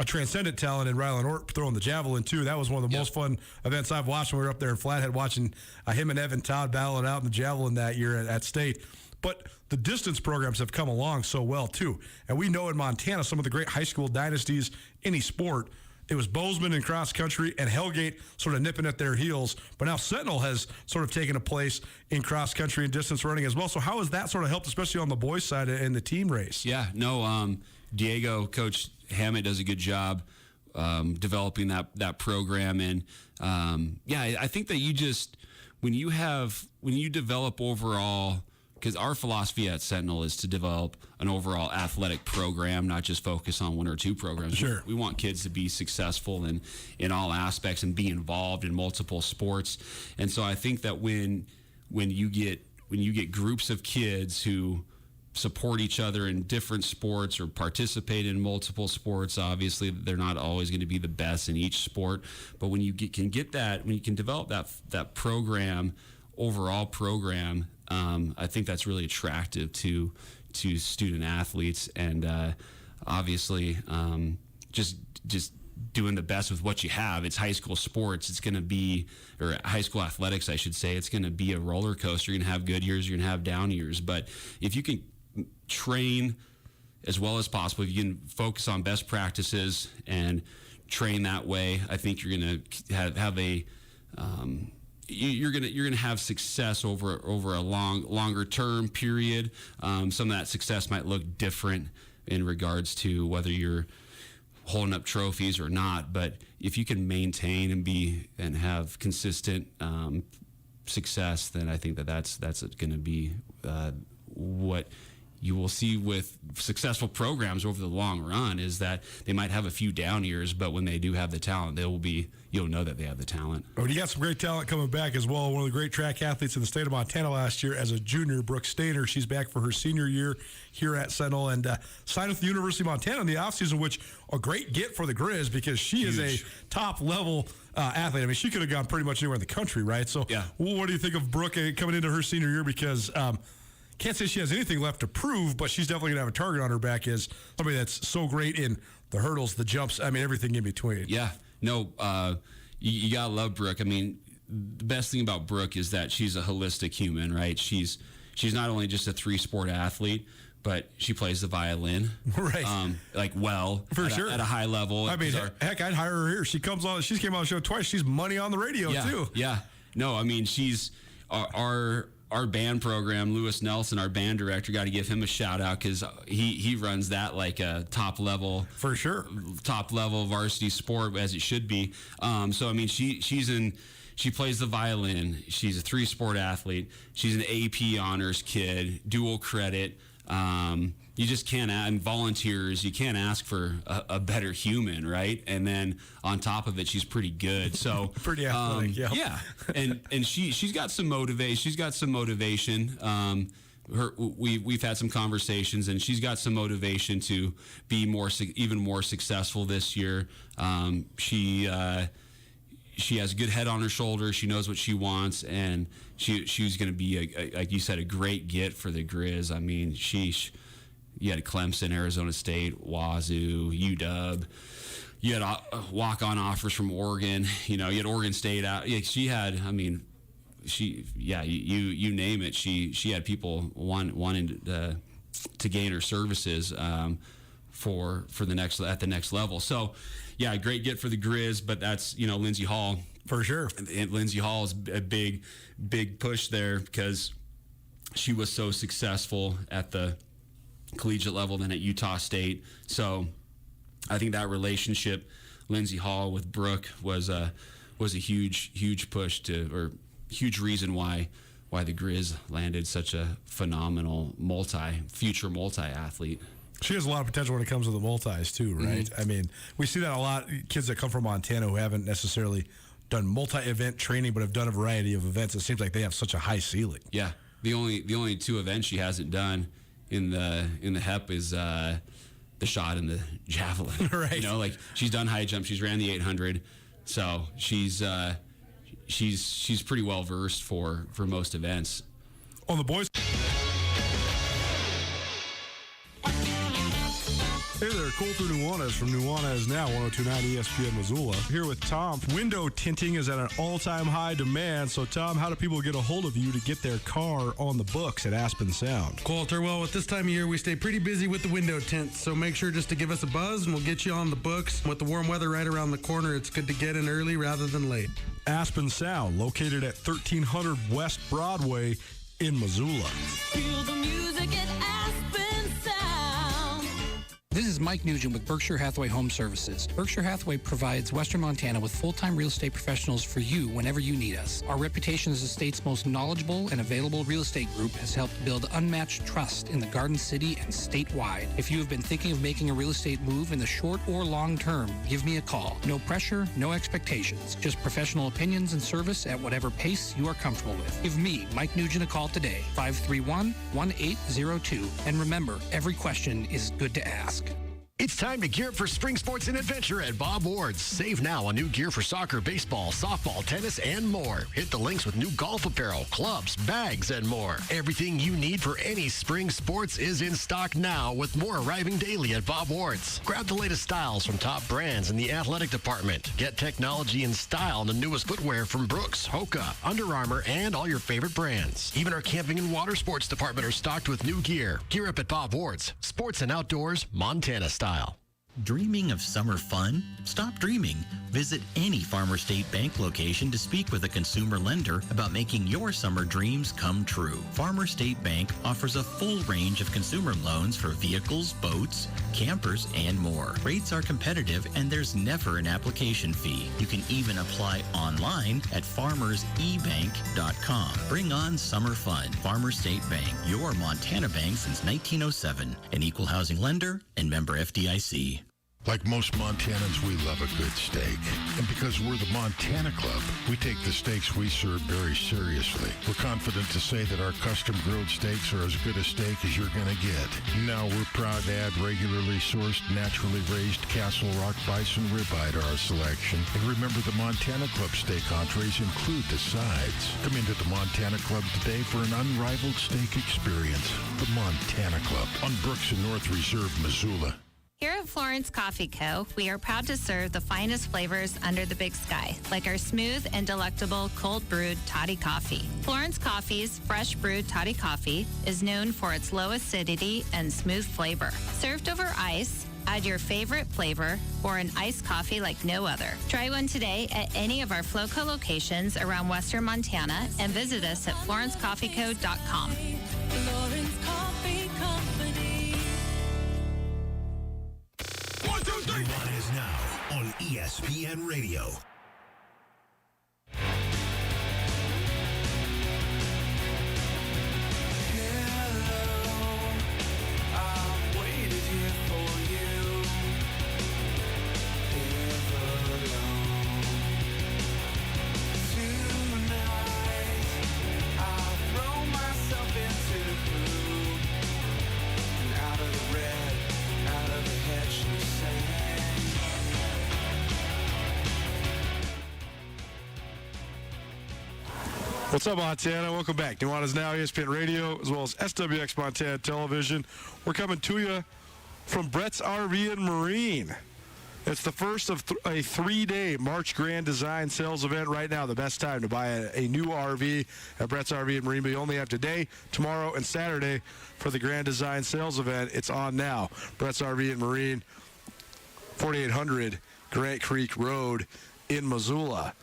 S4: transcendent talent in Rylan Ort throwing the javelin too. That was one of the most fun events I've watched when we were up there in Flathead watching him and Evan Todd battle it out in the javelin that year at State. But the distance programs have come along so well too. And we know in Montana some of the great high school dynasties, any sport, it was Bozeman in cross country and Hellgate sort of nipping at their heels. But now Sentinel has sort of taken a place in cross country and distance running as well. So how has that sort of helped, especially on the boys' side in the team race?
S2: Yeah, no, Diego, Coach Hammett, does a good job developing that program. And I think that when you develop overall, because our philosophy at Sentinel is to develop an overall athletic program, not just focus on one or two programs.
S4: Sure.
S2: We want kids to be successful in all aspects and be involved in multiple sports. And so I think that when you get groups of kids who support each other in different sports or participate in multiple sports, obviously they're not always going to be the best in each sport. But when you can develop that program, overall program, I think that's really attractive to student athletes, and obviously just doing the best with what you have. It's high school sports. It's going to be, or high school athletics, I should say. It's going to be a roller coaster. You're going to have good years. You're going to have down years. But if you can train as well as possible, if you can focus on best practices and train that way, I think you're going to have a you're gonna have success over a longer term period. Some of that success might look different in regards to whether you're holding up trophies or not, but if you can maintain and have consistent success, then I think that's going to be what you will see with successful programs over the long run, is that they might have a few down years, but when they do have the talent, you'll know that they have the talent.
S4: Oh, you got some great talent coming back as well. One of the great track athletes in the state of Montana last year as a junior, Brooke Stainer. She's back for her senior year here at Sentinel and signed with the University of Montana in the offseason, which a great get for the Grizz because she is a top-level athlete. I mean, she could have gone pretty much anywhere in the country, right? So what do you think of Brooke coming into her senior year? Because can't say she has anything left to prove, but she's definitely going to have a target on her back as somebody that's so great in the hurdles, the jumps, I mean, everything in between.
S2: Yeah. No, you got to love Brooke. I mean, the best thing about Brooke is that she's a holistic human, right? She's not only just a three-sport athlete, but she plays the violin.
S4: Right.
S2: At a high level.
S4: I mean, heck, I'd hire her here. She came on the show twice. She's money on the radio, too.
S2: Yeah. No, I mean, she's our band program, Lewis Nelson, our band director, got to give him a shout out because he runs that like a top level,
S4: for sure,
S2: top level varsity sport as it should be. So I mean, she plays the violin. She's a 3-sport athlete. She's an AP honors kid, dual credit. you just can't, and volunteers, you can't ask for a better human, right? And then on top of it, she's pretty good. So
S4: pretty athletic,
S2: yeah. And she's got some motivation. She's got some motivation. We've had some conversations, and she's got some motivation to be even more successful this year. She has a good head on her shoulders. She knows what she wants, and she's going to be, like you said, a great get for the Grizz. I mean, you had Clemson, Arizona State, Wazoo, UW. You had walk-on offers from Oregon. You had Oregon State out. She had, I mean, you name it. She had people wanting to gain her services for at the next level. So, yeah, great get for the Grizz, but that's Lindsey Hall
S4: for sure.
S2: And Lindsey Hall is a big push there because she was so successful at the collegiate level, then at Utah State. So I think that relationship, Lindsey Hall with Brooke, was a huge push or huge reason why the Grizz landed such a phenomenal future multi-athlete.
S4: She has a lot of potential when it comes to the multis too, right?
S2: Mm-hmm.
S4: I mean, we see that a lot. Kids that come from Montana who haven't necessarily done multi-event training but have done a variety of events. It seems like they have such a high ceiling.
S2: Yeah, the only two events she hasn't done in the HEP is the shot and the javelin.
S4: Right.
S2: Like she's done high jump. She's ran the 800, so she's pretty well versed for most events.
S4: On the boys. Hey there, Colter Nuanez from Nuanez Now, 102.9 ESPN Missoula. Here with Tom. Window tinting is at an all-time high demand. So, Tom, how do people get a hold of you to get their car on the books at Aspen Sound?
S13: Colter, well, at this time of year, we stay pretty busy with the window tints. So make sure just to give us a buzz, and we'll get you on the books. With the warm weather right around the corner, it's good to get in early rather than late.
S4: Aspen Sound, located at 1300 West Broadway in Missoula.
S12: Feel the music at Aspen Sound.
S5: This is Mike Nugent with Berkshire Hathaway Home Services. Berkshire Hathaway provides Western Montana with full-time real estate professionals for you whenever you need us. Our reputation as the state's most knowledgeable and available real estate group has helped build unmatched trust in the Garden City and statewide. If you have been thinking of making a real estate move in the short or long term, give me a call. No pressure, no expectations. Just professional opinions and service at whatever pace you are comfortable with. Give me, Mike Nugent, a call today, 531-1802. And remember, every question is good to ask.
S10: It's time to gear up for spring sports and adventure at Bob Ward's. Save now on new gear for soccer, baseball, softball, tennis, and more. Hit the links with new golf apparel, clubs, bags, and more. Everything you need for any spring sports is in stock now, with more arriving daily at Bob Ward's. Grab the latest styles from top brands in the athletic department. Get technology and style in the newest footwear from Brooks, Hoka, Under Armour, and all your favorite brands. Even our camping and water sports department are stocked with new gear. Gear up at Bob Ward's. Sports and outdoors, Montana style.
S22: Dreaming of summer fun? Stop dreaming. Visit any Farmer State Bank location to speak with a consumer lender about making your summer dreams come true. Farmer State Bank offers a full range of consumer loans for vehicles, boats, campers, and more. Rates are competitive and there's never an application fee. You can even apply online at farmersebank.com. Bring on summer fun. Farmer State Bank, your Montana bank since 1907. An equal housing lender and member FDIC.
S18: Like most Montanans, we love a good steak. And because we're the Montana Club, we take the steaks we serve very seriously. We're confident to say that our custom grilled steaks are as good a steak as you're going to get. Now we're proud to add regularly sourced, naturally raised Castle Rock bison ribeye to our selection. And remember, the Montana Club steak entrees include the sides. Come into the Montana Club today for an unrivaled steak experience. The Montana Club on Brooks and North Reserve, Missoula.
S17: Here at Florence Coffee Co., we are proud to serve the finest flavors under the big sky, like our smooth and delectable cold brewed toddy coffee. Florence Coffee's fresh brewed toddy coffee is known for its low acidity and smooth flavor. Served over ice, add your favorite flavor or an iced coffee like no other. Try one today at any of our Flowco locations around Western Montana and visit us at florencecoffeeco.com.
S12: Florence Coffee Company.
S1: Nuanez Now on ESPN Radio.
S12: Hello, I'm
S3: What's up, Montana? Welcome back. Nuanez Now, ESPN Radio, as well as SWX Montana Television. We're coming to you from Brett's RV and Marine. It's the first of a 3-day March Grand Design Sales event right now. The best time to buy a new RV at Brett's RV and Marine. But you only have today, tomorrow, and Saturday for the Grand Design Sales event. It's on now. Brett's RV and Marine, 4800 Grant Creek Road in Missoula.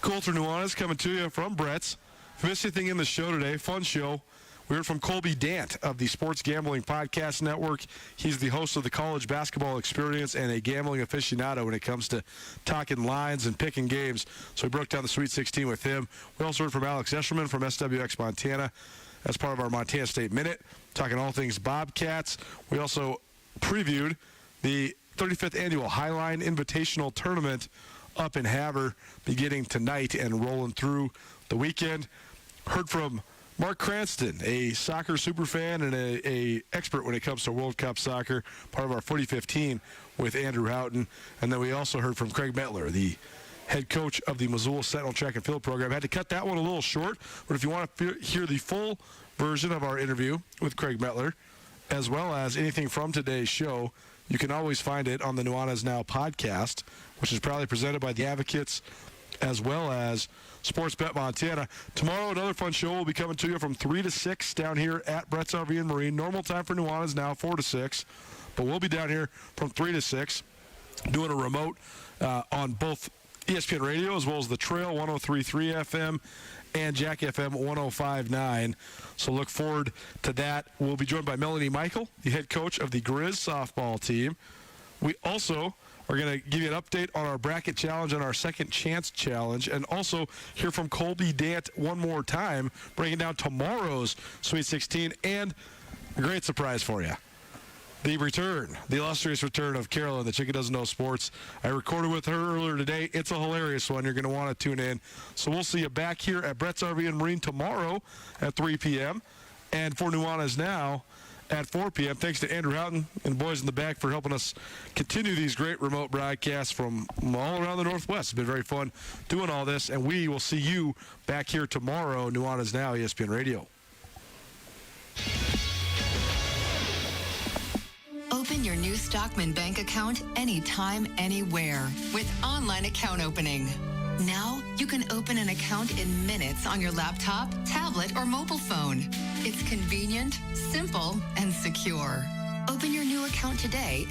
S3: Colter Nuanez coming to you from Brett's. If you missed anything in the show today, fun show. We heard from Colby Dant of the Sports Gambling Podcast Network. He's the host of the College Basketball Experience and a gambling aficionado when it comes to talking lines and picking games. So we broke down the Sweet 16 with him. We also heard from Alex Escherman from SWX Montana as part of our Montana State Minute, talking all things Bobcats. We also previewed the 35th Annual Highline Invitational Tournament up in Havre beginning tonight and rolling through the weekend. Heard from Mark Cranston, a soccer superfan and a expert when it comes to World Cup soccer, part of our Footy 15 with Andrew Houghton. And then we also heard from Craig Metler, the head coach of the Missoula Sentinel Track and Field program. Had to cut that one a little short, but if you want to hear the full version of our interview with Craig Metler, as well as anything from today's show, you can always find it on the Nuanez Now podcast, which is proudly presented by the Advocates, as well as Sportsbet Montana. Tomorrow, another fun show will be coming to you from 3 to 6 down here at Brett's RV and Marine. Normal time for Nuanez Now, 4 to 6. But we'll be down here from 3 to 6 doing a remote on both ESPN Radio as well as the Trail 103.3 FM and Jack FM 105.9. So look forward to that. We'll be joined by Melanie Michael, the head coach of the Grizz softball team. We also are going to give you an update on our bracket challenge and our second chance challenge, and also hear from Colby Dant one more time, breaking down tomorrow's Sweet 16, and a great surprise for you. The illustrious return of Carolyn, the Chicken Doesn't Know Sports. I recorded with her earlier today. It's a hilarious one. You're going to want to tune in. So we'll see you back here at Brett's RV and Marine tomorrow at 3 p.m. And for Nuanez Now at 4 p.m. Thanks to Andrew Houghton and the boys in the back for helping us continue these great remote broadcasts from all around the Northwest. It's been very fun doing all this, and we will see you back here tomorrow. Nuanez Now, ESPN Radio.
S15: Open your new Stockman Bank account anytime, anywhere with online account opening. Now, you can open an account in minutes on your laptop, tablet, or mobile phone. It's convenient, simple, and secure. Open your new account today